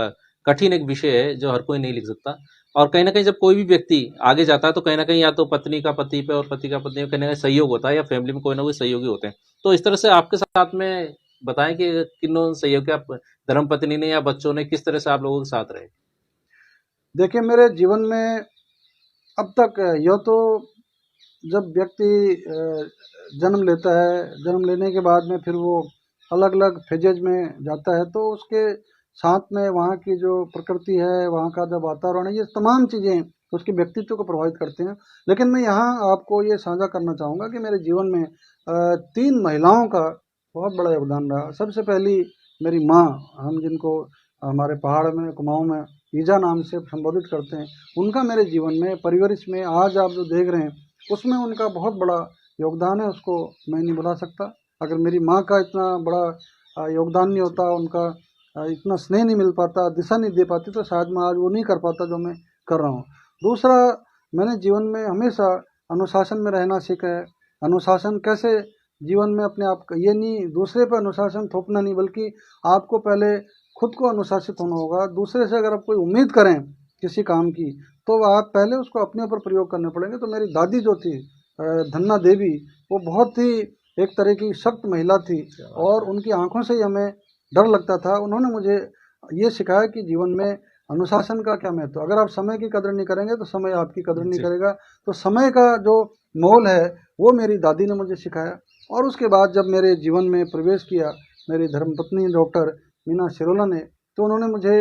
कठिन एक विषय है जो हर कोई नहीं लिख सकता। और कहीं ना कहीं जब कोई भी व्यक्ति आगे जाता है तो कहीं ना कहीं या तो पत्नी का पति पे और पति का पत्नी पे कहीं ना कहीं सहयोग होता है, या फैमिली में कोई ना कोई सहयोगी होते हैं। तो इस तरह से आपके साथ में बताएं कि किन सहयोग के आप धर्म पत्नी ने या बच्चों ने किस तरह से आप लोगों के साथ रहे। देखिए, मेरे जीवन में अब तक यह तो जब व्यक्ति जन्म लेता है, जन्म लेने के बाद में फिर वो अलग अलग फेजेज में जाता है, तो उसके साथ में वहाँ की जो प्रकृति है, वहाँ का जो वातावरण है, ये तमाम चीज़ें उसके व्यक्तित्व को प्रभावित करते हैं। लेकिन मैं यहाँ आपको ये साझा करना चाहूँगा कि मेरे जीवन में 3 महिलाओं का बहुत बड़ा योगदान रहा। सबसे पहली मेरी माँ, हम जिनको हमारे पहाड़ में, कुमाऊँ में ईजा नाम से संबोधित करते हैं, उनका मेरे जीवन में, परिवरिश में आज आप जो देख रहे हैं, उसमें उनका बहुत बड़ा योगदान है। उसको मैं नहीं भुला सकता। अगर मेरी माँ का इतना बड़ा योगदान नहीं होता, उनका इतना स्नेह नहीं मिल पाता, दिशा नहीं दे पाती, तो शायद मैं आज वो नहीं कर पाता जो मैं कर रहा हूँ। दूसरा, मैंने जीवन में हमेशा अनुशासन में रहना सीखा है। अनुशासन कैसे जीवन में अपने आप का, ये नहीं दूसरे पर अनुशासन थोपना नहीं, बल्कि आपको पहले खुद को अनुशासित होना होगा। दूसरे से अगर आप कोई उम्मीद करें किसी काम की, तो आप पहले उसको अपने ऊपर प्रयोग करने पड़ेंगे। तो मेरी दादी जो थी धन्ना देवी, वो बहुत ही एक तरह की सख्त महिला थी, और उनकी आंखों से ही हमें डर लगता था। उन्होंने मुझे ये सिखाया कि जीवन में अनुशासन का क्या महत्व। अगर आप समय की कदर नहीं करेंगे तो समय आपकी कदर नहीं जी करेगा। तो समय का जो मोल है वो मेरी दादी ने मुझे सिखाया। और उसके बाद जब मेरे जीवन में प्रवेश किया मेरी धर्मपत्नी डॉक्टर मीना शिरोला ने, तो उन्होंने मुझे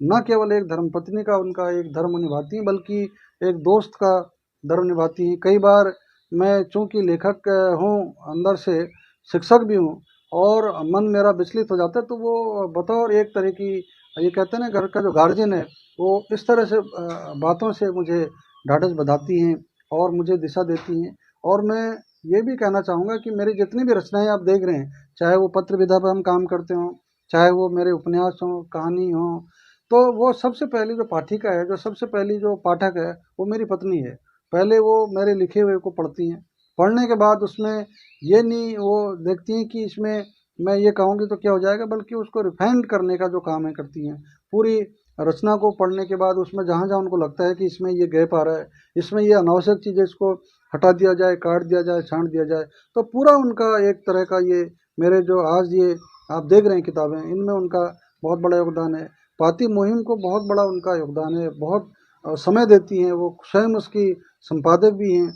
न केवल एक धर्मपत्नी का उनका एक धर्म निभाती हैं, बल्कि एक दोस्त का धर्म निभाती हैं। कई बार मैं चूंकि लेखक हूँ, अंदर से शिक्षक भी हूँ, और मन मेरा विचलित हो जाता है, तो वो बतौर एक तरह की, ये कहते हैं ना, घर का जो गार्जियन है, वो इस तरह से बातों से मुझे ढाढ़स बंधाती हैं और मुझे दिशा देती हैं। और मैं ये भी कहना चाहूँगा कि मेरी जितनी भी रचनाएं आप देख रहे हैं, चाहे वो पत्र विधा पर हम काम करते हों, चाहे वो मेरे उपन्यास हों, कहानी हो, तो वो सबसे पहली जो पाठिका है, जो सबसे पहली जो पाठक है, वो मेरी पत्नी है। पहले वो मेरे लिखे हुए को पढ़ती हैं। पढ़ने के बाद उसमें ये नहीं वो देखती हैं कि इसमें मैं ये कहूँगी तो क्या हो जाएगा, बल्कि उसको रिफाइंड करने का जो काम है करती हैं। पूरी रचना को पढ़ने के बाद उसमें जहाँ जहाँ उनको लगता है कि इसमें ये गैप आ रहा है, इसमें ये अनावश्यक चीज़ है, इसको हटा दिया जाए, काट दिया जाए, छांट दिया जाए, तो पूरा उनका एक तरह का ये मेरे जो आज ये आप देख रहे हैं किताबें, इनमें उनका बहुत बड़ा योगदान है। पाती मुहिम को बहुत बड़ा उनका योगदान है। बहुत समय देती हैं वो, स्वयं उसकी संपादक भी हैं।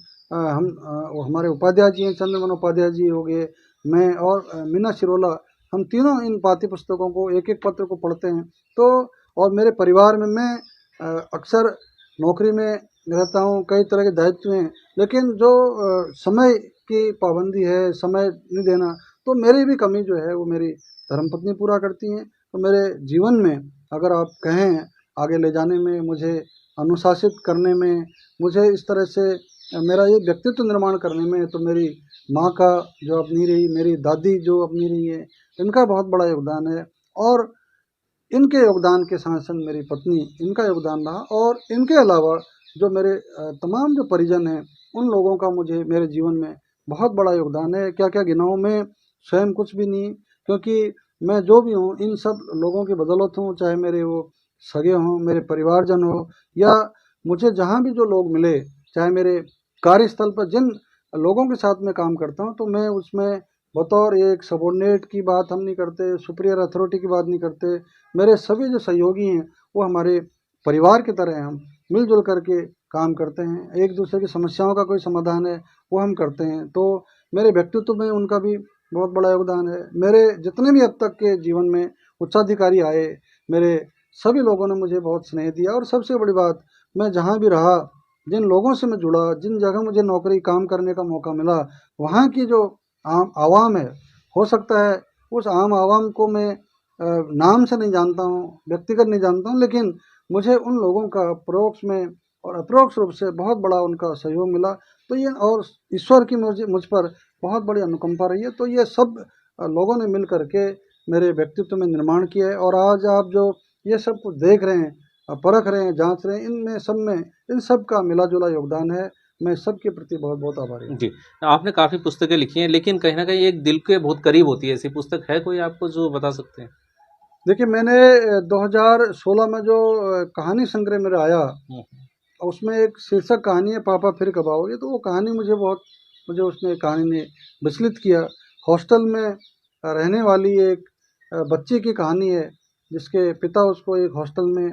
वो हमारे उपाध्याय जी हैं, चंद्रमन उपाध्याय जी हो गए, मैं और मीना शिरोला, हम तीनों इन पाठ्य पुस्तकों को एक एक पत्र को पढ़ते हैं। तो और मेरे परिवार में मैं अक्सर नौकरी में रहता हूँ, कई तरह के दायित्व हैं, लेकिन जो समय की पाबंदी है, समय नहीं देना, तो मेरी भी कमी जो है वो मेरी धर्मपत्नी पूरा करती हैं। तो मेरे जीवन में अगर आप कहें आगे ले जाने में, मुझे अनुशासित करने में, मुझे इस तरह से मेरा ये व्यक्तित्व निर्माण करने में, तो मेरी माँ का जो अपनी रही, मेरी दादी जो अपनी रही है, इनका बहुत बड़ा योगदान है। और इनके योगदान के साथ साथ मेरी पत्नी, इनका योगदान रहा। और इनके अलावा जो मेरे तमाम जो परिजन हैं, उन लोगों का मुझे मेरे जीवन में बहुत बड़ा योगदान है। क्या क्या गिनाऊं, मैं स्वयं कुछ भी नहीं, क्योंकि मैं जो भी हूँ इन सब लोगों की बदौलत हूँ, चाहे मेरे वो सगे हों, मेरे परिवारजन हो, या मुझे जहाँ भी जो लोग मिले, चाहे मेरे कार्यस्थल पर जिन लोगों के साथ मैं काम करता हूँ, तो मैं उसमें बतौर एक सबॉर्डिनेट की बात हम नहीं करते, सुपीरियर अथॉरिटी की बात नहीं करते। मेरे सभी जो सहयोगी हैं वो हमारे परिवार की तरह हैं। हम मिलजुल करके काम करते हैं, एक दूसरे की समस्याओं का कोई समाधान है वो हम करते हैं। तो मेरे व्यक्तित्व में उनका भी बहुत बड़ा योगदान है। मेरे जितने भी अब तक के जीवन में उच्चाधिकारी आए, मेरे सभी लोगों ने मुझे बहुत स्नेह दिया। और सबसे बड़ी बात, मैं जहाँ भी रहा, जिन लोगों से मैं जुड़ा, जिन जगह मुझे नौकरी काम करने का मौका मिला, वहाँ की जो आम आवाम है, हो सकता है उस आम आवाम को मैं नाम से नहीं जानता हूँ, व्यक्तिगत नहीं जानता हूँ, लेकिन मुझे उन लोगों का परोक्ष में और अप्रोक्ष रूप से बहुत बड़ा उनका सहयोग मिला। तो ये, और ईश्वर की मुझ पर बहुत बड़ी अनुकंपा रही है। तो ये सब लोगों ने मिल करके मेरे व्यक्तित्व में निर्माण किया है। और आज आप जो ये सब कुछ देख रहे हैं, परख रहे हैं, जांच रहे हैं, इनमें सब में इन सब का मिला जुला योगदान है। मैं सबके प्रति बहुत बहुत आभारी हूँ। जी, आपने काफ़ी पुस्तकें लिखी हैं, लेकिन कहीं न कहीं एक दिल के बहुत करीब होती है, ऐसी पुस्तक है कोई आपको जो बता सकते हैं? देखिए, मैंने 2016 में जो कहानी संग्रह मेरा आया, उसमें एक शीर्षक कहानी है, पापा फिर कब आओगे। तो वो कहानी मुझे उसने कहानी ने विचलित किया। हॉस्टल में रहने वाली एक बच्ची की कहानी है, जिसके पिता उसको एक हॉस्टल में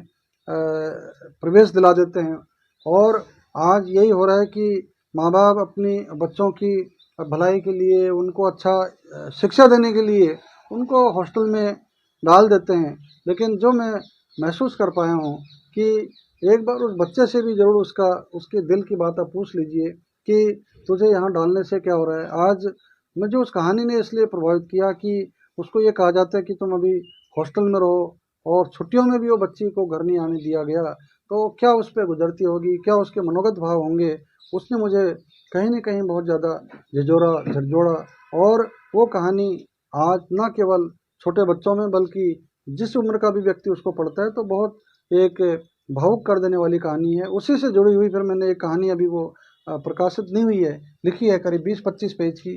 प्रवेश दिला देते हैं। और आज यही हो रहा है कि माँ बाप अपनी बच्चों की भलाई के लिए, उनको अच्छा शिक्षा देने के लिए उनको हॉस्टल में डाल देते हैं। लेकिन जो मैं महसूस कर पाया हूँ कि एक बार उस बच्चे से भी ज़रूर उसके दिल की बात आप पूछ लीजिए कि तुझे यहाँ डालने से क्या हो रहा है। आज मुझे उस कहानी ने इसलिए प्रभावित किया कि उसको ये कहा जाता है कि तुम अभी हॉस्टल में रहो, और छुट्टियों में भी वो बच्ची को घर नहीं आने दिया गया। तो क्या उस पर गुजरती होगी, क्या उसके मनोगत भाव होंगे। उसने मुझे कहीं ना कहीं बहुत ज़्यादा झकझोड़ा। और वो कहानी आज न केवल छोटे बच्चों में, बल्कि जिस उम्र का भी व्यक्ति उसको पढ़ता है, तो बहुत एक भावुक कर देने वाली कहानी है। उसी से जुड़ी हुई फिर मैंने एक कहानी, अभी वो प्रकाशित नहीं हुई है, लिखी है, करीब 20-25 पेज की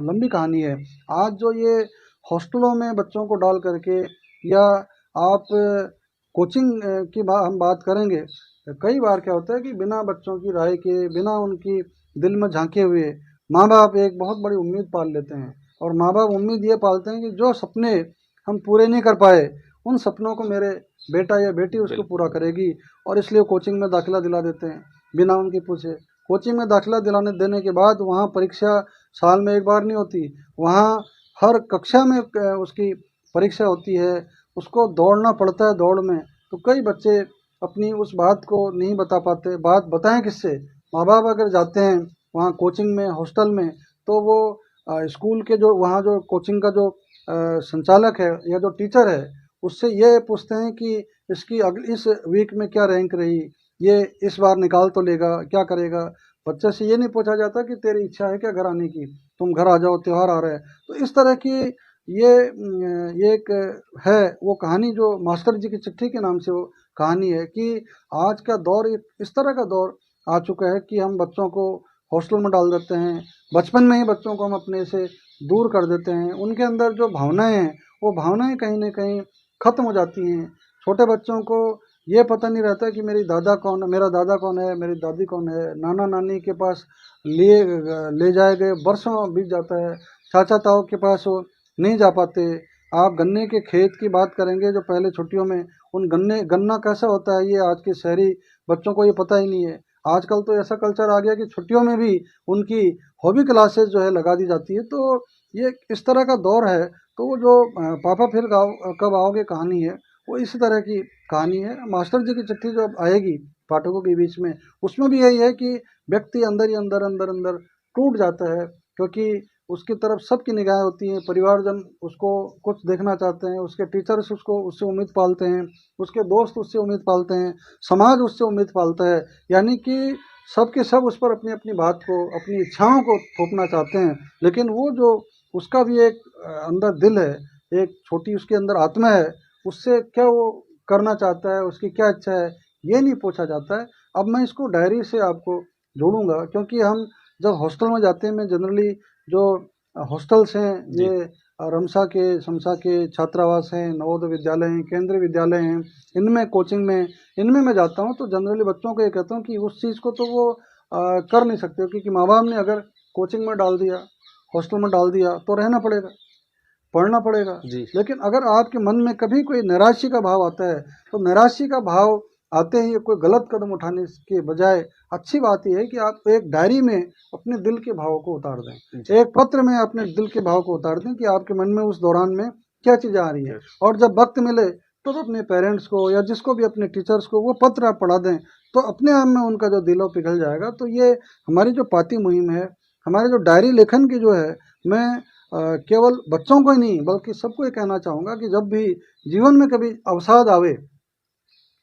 लंबी कहानी है। आज जो ये हॉस्टलों में बच्चों को डाल करके, या आप कोचिंग की हम बात करेंगे, कई बार क्या होता है कि बिना बच्चों की राय के, बिना उनकी दिल में झांके हुए, माँ बाप एक बहुत बड़ी उम्मीद पाल लेते हैं। और माँ बाप उम्मीद ये पालते हैं कि जो सपने हम पूरे नहीं कर पाए, उन सपनों को मेरे बेटा या बेटी उसको पूरा करेगी। और इसलिए कोचिंग में दाखिला दिला देते हैं बिना उनकी पूछे। कोचिंग में दाखिला दिलाने देने के बाद वहाँ परीक्षा साल में एक बार नहीं होती, वहाँ हर कक्षा में उसकी परीक्षा होती है, उसको दौड़ना पड़ता है दौड़ में। तो कई बच्चे अपनी उस बात को नहीं बता पाते। बात बताएं किससे? माँ बाप अगर जाते हैं वहाँ कोचिंग में, हॉस्टल में, तो वो स्कूल के जो वहाँ जो कोचिंग का जो संचालक है या जो टीचर है, उससे ये पूछते हैं कि इसकी इस वीक में क्या रैंक रही, ये इस बार निकाल तो लेगा, क्या करेगा। बच्चे से ये नहीं पूछा जाता कि तेरी इच्छा है क्या घर आने की, तुम घर आ जाओ, त्यौहार आ रहा है। तो इस तरह की ये एक है वो कहानी, जो मास्टर जी की चिट्ठी के नाम से वो कहानी है, कि आज का दौर इस तरह का दौर आ चुका है कि हम बच्चों को हॉस्टल में डाल देते हैं। बचपन में ही बच्चों को हम अपने से दूर कर देते हैं। उनके अंदर जो भावनाएं हैं, वो भावनाएं कहीं ना कहीं ख़त्म हो जाती हैं। छोटे बच्चों को ये पता नहीं रहता कि मेरी दादा कौन है, मेरा दादा कौन है, मेरी दादी कौन है। नाना नानी के पास ले जाए गए वर्षों बीत जाता है, चाचा ताऊ के पास वो नहीं जा पाते। आप गन्ने के खेत की बात करेंगे, जो पहले छुट्टियों में उन गन्ना कैसा होता है, ये आज के शहरी बच्चों को ये पता ही नहीं है। आजकल तो ऐसा कल्चर आ गया कि छुट्टियों में भी उनकी हॉबी क्लासेस जो है लगा दी जाती है। तो ये इस तरह का दौर है। तो वो जो पापा फिर कब आओगे कहानी है, वो इसी तरह की कहानी है। मास्टर जी की चिट्ठी जो अब आएगी पाठकों के बीच में, उसमें भी यही है कि व्यक्ति अंदर ही अंदर अंदर अंदर टूट जाता है, क्योंकि उसकी तरफ सबकी निगाहें होती हैं, परिवारजन उसको कुछ देखना चाहते हैं, उसके टीचर्स उसको उससे उम्मीद पालते हैं, उसके दोस्त उससे उम्मीद पालते हैं, समाज उससे उम्मीद पालता है, यानी कि सब के सब उस पर अपनी अपनी बात को, अपनी इच्छाओं को थोपना चाहते हैं। लेकिन वो जो उसका भी एक अंदर दिल है, एक छोटी उसके अंदर आत्मा है, उससे क्या वो करना चाहता है, उसकी क्या इच्छा है, ये नहीं पूछा जाता है। अब मैं इसको डायरी से आपको जोड़ूंगा, क्योंकि हम जब हॉस्टल में जाते हैं, मैं जनरली जो हॉस्टल्स हैं, जी ये रमसा के, शमसा के छात्रावास हैं, नवोदय विद्यालय हैं, केंद्रीय विद्यालय हैं, इनमें कोचिंग में, इनमें मैं जाता हूँ, तो जनरली बच्चों को ये कहता हूँ कि उस चीज़ को तो वो कर नहीं सकते, क्योंकि माँ बाप ने अगर कोचिंग में डाल दिया, हॉस्टल में डाल दिया, तो रहना पड़ेगा, पढ़ना पड़ेगा। जी लेकिन अगर आपके मन में कभी कोई निराशा का भाव आता है, तो निराशा का भाव आते ही कोई गलत कदम उठाने के बजाय अच्छी बात यह है कि आप एक डायरी में अपने दिल के भावों को उतार दें, एक पत्र में अपने दिल के भाव को उतार दें कि आपके मन में उस दौरान में क्या चीज़ें आ रही है। और जब वक्त मिले तो अपने पेरेंट्स को या जिसको भी, अपने टीचर्स को वो पत्र आप पढ़ा दें, तो अपने आप में उनका जो दिलो पिघल जाएगा। तो ये हमारी जो पाती मुहिम है, हमारे जो डायरी लेखन की जो है, मैं केवल बच्चों को ही नहीं बल्कि सबको ये कहना चाहूँगा कि जब भी जीवन में कभी अवसाद आवे,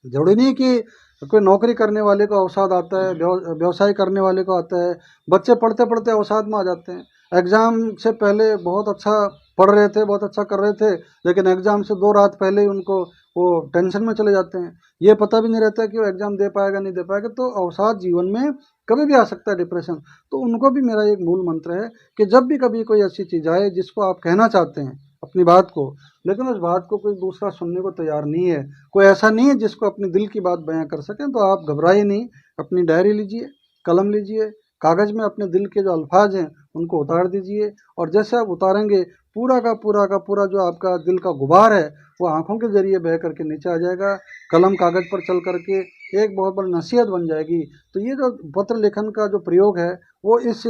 जरूरी नहीं कि कोई नौकरी करने वाले को अवसाद आता है, व्यवसाय करने वाले को आता है, बच्चे पढ़ते पढ़ते अवसाद में आ जाते हैं। एग्ज़ाम से पहले बहुत अच्छा पढ़ रहे थे, बहुत अच्छा कर रहे थे, लेकिन एग्ज़ाम से 2 रात पहले ही उनको वो टेंशन में चले जाते हैं, ये पता भी नहीं रहता कि वो एग्ज़ाम दे पाएगा नहीं दे पाएगा। तो अवसाद जीवन में कभी भी आ सकता है, डिप्रेशन। तो उनको भी मेरा एक मूल मंत्र है कि जब भी कभी कोई ऐसी चीज़ आए जिसको आप कहना चाहते हैं अपनी बात को, लेकिन उस बात को कोई दूसरा सुनने को तैयार नहीं है, कोई ऐसा नहीं है जिसको अपने दिल की बात बयां कर सकें, तो आप घबराइए नहीं, अपनी डायरी लीजिए, कलम लीजिए, कागज़ में अपने दिल के जो अल्फाज हैं उनको उतार दीजिए। और जैसे आप उतारेंगे, पूरा का पूरा जो आपका दिल का गुबार है वो आंखों के जरिए बह करके नीचे आ जाएगा, कलम कागज़ पर चल करके एक बहुत बड़ी नसीहत बन जाएगी। तो ये जो पत्र लेखन का जो प्रयोग है, वो इस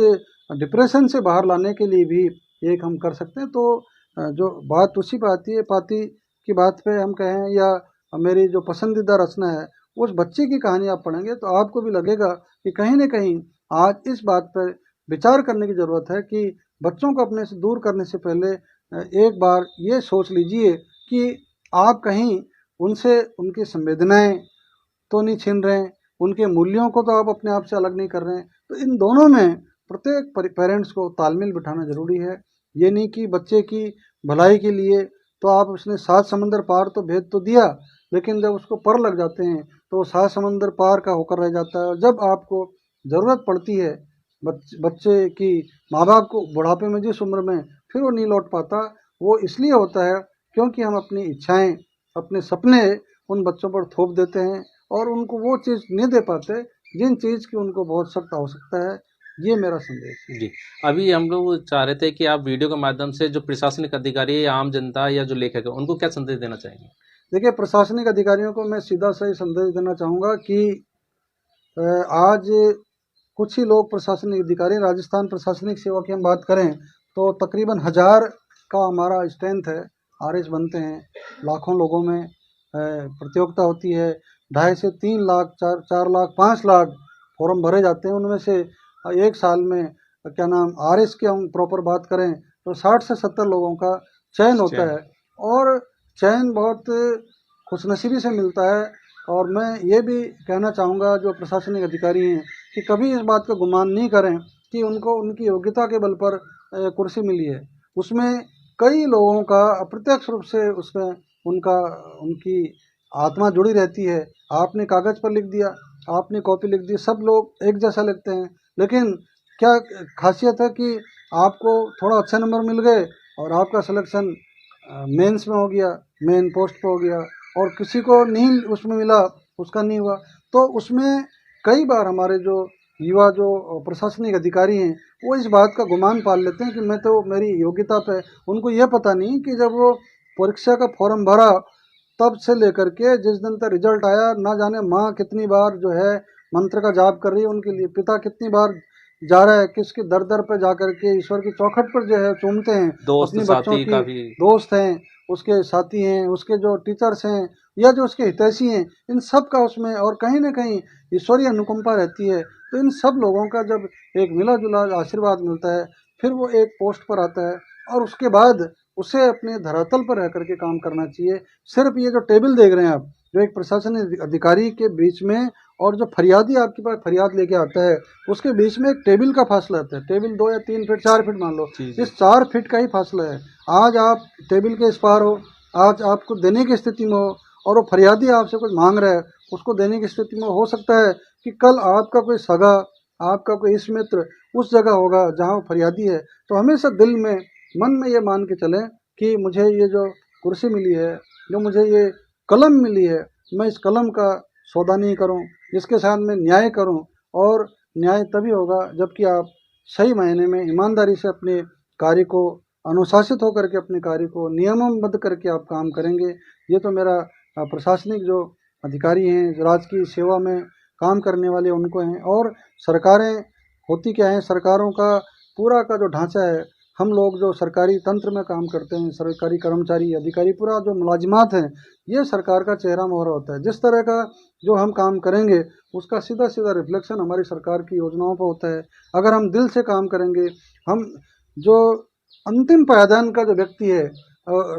डिप्रेशन से बाहर लाने के लिए भी एक हम कर सकते हैं। तो जो बात उसी पे आती है, पाती की बात पे हम कहें, या मेरी जो पसंदीदा रचना है, उस बच्चे की कहानी आप पढ़ेंगे तो आपको भी लगेगा कि कहीं न कहीं आज इस बात पर विचार करने की ज़रूरत है कि बच्चों को अपने से दूर करने से पहले एक बार ये सोच लीजिए कि आप कहीं उनसे उनकी संवेदनाएँ तो नहीं छीन रहे हैं, उनके मूल्यों को तो आप अपने आप से अलग नहीं कर रहे हैं। तो इन दोनों में प्रत्येक पेरेंट्स को तालमेल बिठाना ज़रूरी है। ये नहीं कि बच्चे की भलाई के लिए तो आप उसने 7 समंदर पार तो भेज तो दिया, लेकिन जब उसको पर लग जाते हैं तो वो 7 समंदर पार का होकर रह जाता है। और जब आपको ज़रूरत पड़ती है बच्चे की, माँ बाप को बुढ़ापे में जिस उम्र में, फिर वो नहीं लौट पाता। वो इसलिए होता है क्योंकि हम अपनी इच्छाएं, अपने सपने उन बच्चों पर थोप देते हैं और उनको वो चीज़ नहीं दे पाते जिन चीज़ की उनको बहुत सख्त आवश्यकता है। ये मेरा संदेश है। जी अभी हम लोग चाह रहे थे कि आप वीडियो के माध्यम से जो प्रशासनिक अधिकारी है या आम जनता या जो लेखक है उनको क्या संदेश देना चाहेंगे? देखिए, प्रशासनिक अधिकारियों को मैं सीधा सा ही संदेश देना चाहूँगा कि आज कुछ ही लोग प्रशासनिक अधिकारी, राजस्थान प्रशासनिक सेवा की हम बात करें तो तकरीबन 1000 का हमारा स्ट्रेंथ है, आरएस बनते हैं, लाखों लोगों में प्रतियोगिता होती है, 2.5 से 3 लाख, 4 लाख, 5 लाख फॉर्म भरे जाते हैं। उनमें से एक साल में क्या नाम, आरएस की हम प्रॉपर बात करें तो 60 से 70 लोगों का चयन होता है, और चयन बहुत खुशनसीबी से मिलता है। और मैं ये भी कहना चाहूँगा जो प्रशासनिक अधिकारी हैं कि कभी इस बात का गुमान नहीं करें कि उनको उनकी योग्यता के बल पर कुर्सी मिली है। उसमें कई लोगों का अप्रत्यक्ष रूप से उसमें उनका उनकी आत्मा जुड़ी रहती है। आपने कागज़ पर लिख दिया, आपने कॉपी लिख दी, सब लोग एक जैसा लिखते हैं, लेकिन क्या खासियत है कि आपको थोड़ा अच्छे नंबर मिल गए और आपका सिलेक्शन मेंस में हो गया, मेन पोस्ट पे हो गया, और किसी को नहीं उसमें मिला, उसका नहीं हुआ। तो उसमें कई बार हमारे जो युवा जो प्रशासनिक अधिकारी हैं वो इस बात का गुमान पाल लेते हैं कि मैं तो, मेरी योग्यता पे, उनको ये पता नहीं कि जब वो परीक्षा का फॉर्म भरा तब से लेकर के जिस दिन तक रिजल्ट आया, ना जाने माँ कितनी बार जो है मंत्र का जाप कर रही है उनके लिए, पिता कितनी बार जा रहा है, किसके दर दर पे जा करके ईश्वर की चौखट पर जो है चूमते हैं, दोस्त अपने बच्चों साथी की काफी। दोस्त हैं, उसके साथी हैं, उसके जो टीचर्स हैं या जो उसके हितैषी हैं, इन सब का उसमें और कहीं ना कहीं ईश्वरीय अनुकंपा रहती है। तो इन सब लोगों का जब एक मिला जुला आशीर्वाद मिलता है, फिर वो एक पोस्ट पर आता है और उसके बाद उसे अपने धरातल पर रह करके काम करना चाहिए। सिर्फ ये जो टेबल देख रहे हैं आप, जो एक प्रशासनिक अधिकारी के बीच में और जो फरियादी आपके पास फरियाद लेके आता है, उसके बीच में एक टेबल का फासला आता है। टेबल 2 या 3 फीट 4 फीट मान लो, जी जी। इस 4 फीट का ही फासला है। आज आप टेबल के इस पार हो, आज आपको देने की स्थिति में हो और वो फरियादी आपसे कुछ मांग रहा है, उसको देने की स्थिति में हो सकता है कि कल आपका कोई सगा, आपका कोई इष्ट मित्र उस जगह होगा जहाँ वो फरियादी है। तो हमेशा दिल में, मन में ये मान के चलें कि मुझे ये जो कुर्सी मिली है, जो मुझे ये कलम मिली है, मैं इस कलम का सौदा नहीं करूं, इसके साथ में न्याय करूं। और न्याय तभी होगा जबकि आप सही मायने में ईमानदारी से अपने कार्य को, अनुशासित होकर के अपने कार्य को नियमबद्ध करके आप काम करेंगे। ये तो मेरा प्रशासनिक जो अधिकारी हैं, जो राजकीय सेवा में काम करने वाले उनको हैं। और सरकारें होती क्या हैं, सरकारों का पूरा का जो ढांचा है, हम लोग जो सरकारी तंत्र में काम करते हैं, सरकारी कर्मचारी, अधिकारी, पूरा जो मुलाजिमात हैं, ये सरकार का चेहरा मोहरा होता है। जिस तरह का जो हम काम करेंगे उसका सीधा सीधा रिफ्लेक्शन हमारी सरकार की योजनाओं पर होता है। अगर हम दिल से काम करेंगे, हम जो अंतिम पायदान का जो व्यक्ति है,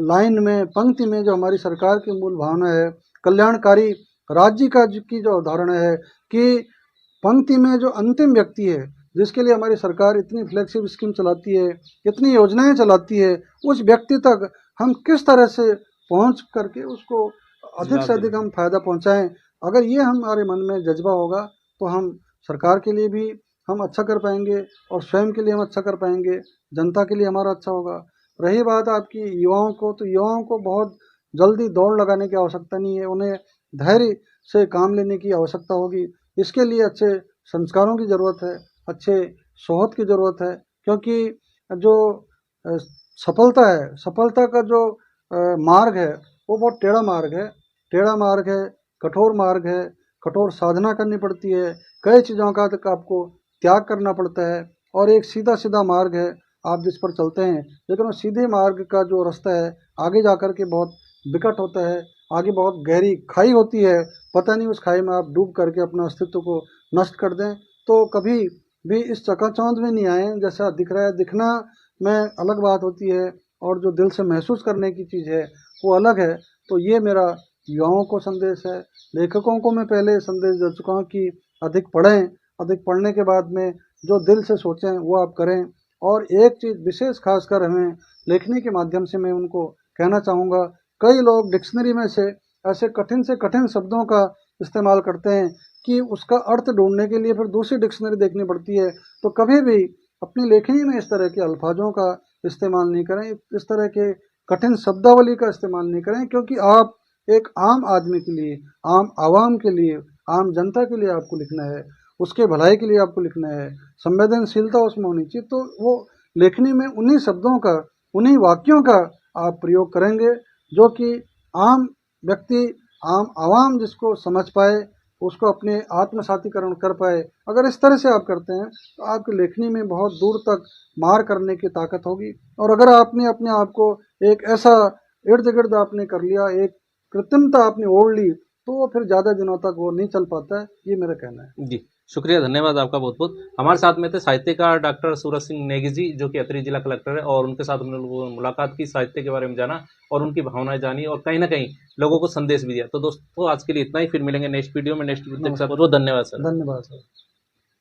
लाइन में, पंक्ति में, जो हमारी सरकार की मूल भावना है, कल्याणकारी राज्य का की जो उदाहरण है कि पंक्ति में जो अंतिम व्यक्ति है, जिसके लिए हमारी सरकार इतनी फ्लैगशिप स्कीम चलाती है, इतनी योजनाएं चलाती है, उस व्यक्ति तक हम किस तरह से पहुंच करके उसको अधिक से अधिक हम फायदा पहुंचाएं। अगर ये हमारे मन में जज्बा होगा तो हम सरकार के लिए भी हम अच्छा कर पाएंगे और स्वयं के लिए हम अच्छा कर पाएंगे, जनता के लिए हमारा अच्छा होगा। रही बात आपकी युवाओं को, तो युवाओं को बहुत जल्दी दौड़ लगाने की आवश्यकता नहीं है, उन्हें धैर्य से काम लेने की आवश्यकता होगी। इसके लिए अच्छे संस्कारों की ज़रूरत है, अच्छे सोहत की ज़रूरत है। क्योंकि जो अ, सफलता है, सफलता का जो मार्ग है वो बहुत टेढ़ा मार्ग है, टेढ़ा मार्ग है, कठोर मार्ग है, कठोर साधना करनी पड़ती है, कई चीज़ों का तक आपको त्याग करना पड़ता है। और एक सीधा सीधा मार्ग है आप जिस पर चलते हैं, लेकिन वो सीधे मार्ग का जो रास्ता है आगे जा कर के बहुत विकट होता है, आगे बहुत गहरी खाई होती है, पता नहीं उस खाई में आप डूब करके अपना अस्तित्व को नष्ट कर दें। तो कभी भी इस चकाचौंध में नहीं आए। जैसा दिख रहा है, दिखना में अलग बात होती है और जो दिल से महसूस करने की चीज़ है वो अलग है। तो ये मेरा युवाओं को संदेश है। लेखकों को मैं पहले संदेश दे चुका हूँ कि अधिक पढ़ें, अधिक पढ़ने के बाद में जो दिल से सोचें वो आप करें। और एक चीज़ विशेष खासकर हमें लेखनी के माध्यम से मैं उनको कहना चाहूँगा, कई लोग डिक्शनरी में से ऐसे कठिन शब्दों का इस्तेमाल करते हैं कि उसका अर्थ ढूंढने के लिए फिर दूसरी डिक्शनरी देखनी पड़ती है। तो कभी भी अपनी लेखनी में इस तरह के अल्फाजों का इस्तेमाल नहीं करें, इस तरह के कठिन शब्दावली का इस्तेमाल नहीं करें, क्योंकि आप एक आम आदमी के लिए, आम आवाम के लिए, आम जनता के लिए आपको लिखना है, उसके भलाई के लिए आपको लिखना है, संवेदनशीलता उसमें होनी चाहिए। तो वो लेखनी में उन्हीं शब्दों का, उन्हीं वाक्यों का आप प्रयोग करेंगे जो कि आम व्यक्ति, आम आवाम जिसको समझ पाए, उसको अपने आत्मसातीकरण कर पाए। अगर इस तरह से आप करते हैं तो आपकी लेखनी में बहुत दूर तक मार करने की ताकत होगी। और अगर आपने अपने आप को एक ऐसा इर्द गिर्द आपने कर लिया, एक कृत्रिमता आपने ओढ़ ली, तो वो फिर ज़्यादा दिनों तक वो नहीं चल पाता है। ये मेरा कहना है। जी, शुक्रिया, धन्यवाद आपका बहुत बहुत। हमारे साथ में थे साहित्यकार डॉक्टर सूरज सिंह नेगी जी, जो कि अतिरिक्त जिला कलेक्टर है, और उनके साथ हमने लोगों ने मुलाकात की, साहित्य के बारे में जाना और उनकी भावनाएं जानी और कहीं ना कहीं लोगों को संदेश भी दिया। तो दोस्तों आज के लिए इतना ही, फिर मिलेंगे नेक्स्ट वीडियो में नेक्स्ट वीडियो के साथ। बहुत धन्यवाद सर। धन्यवाद सर।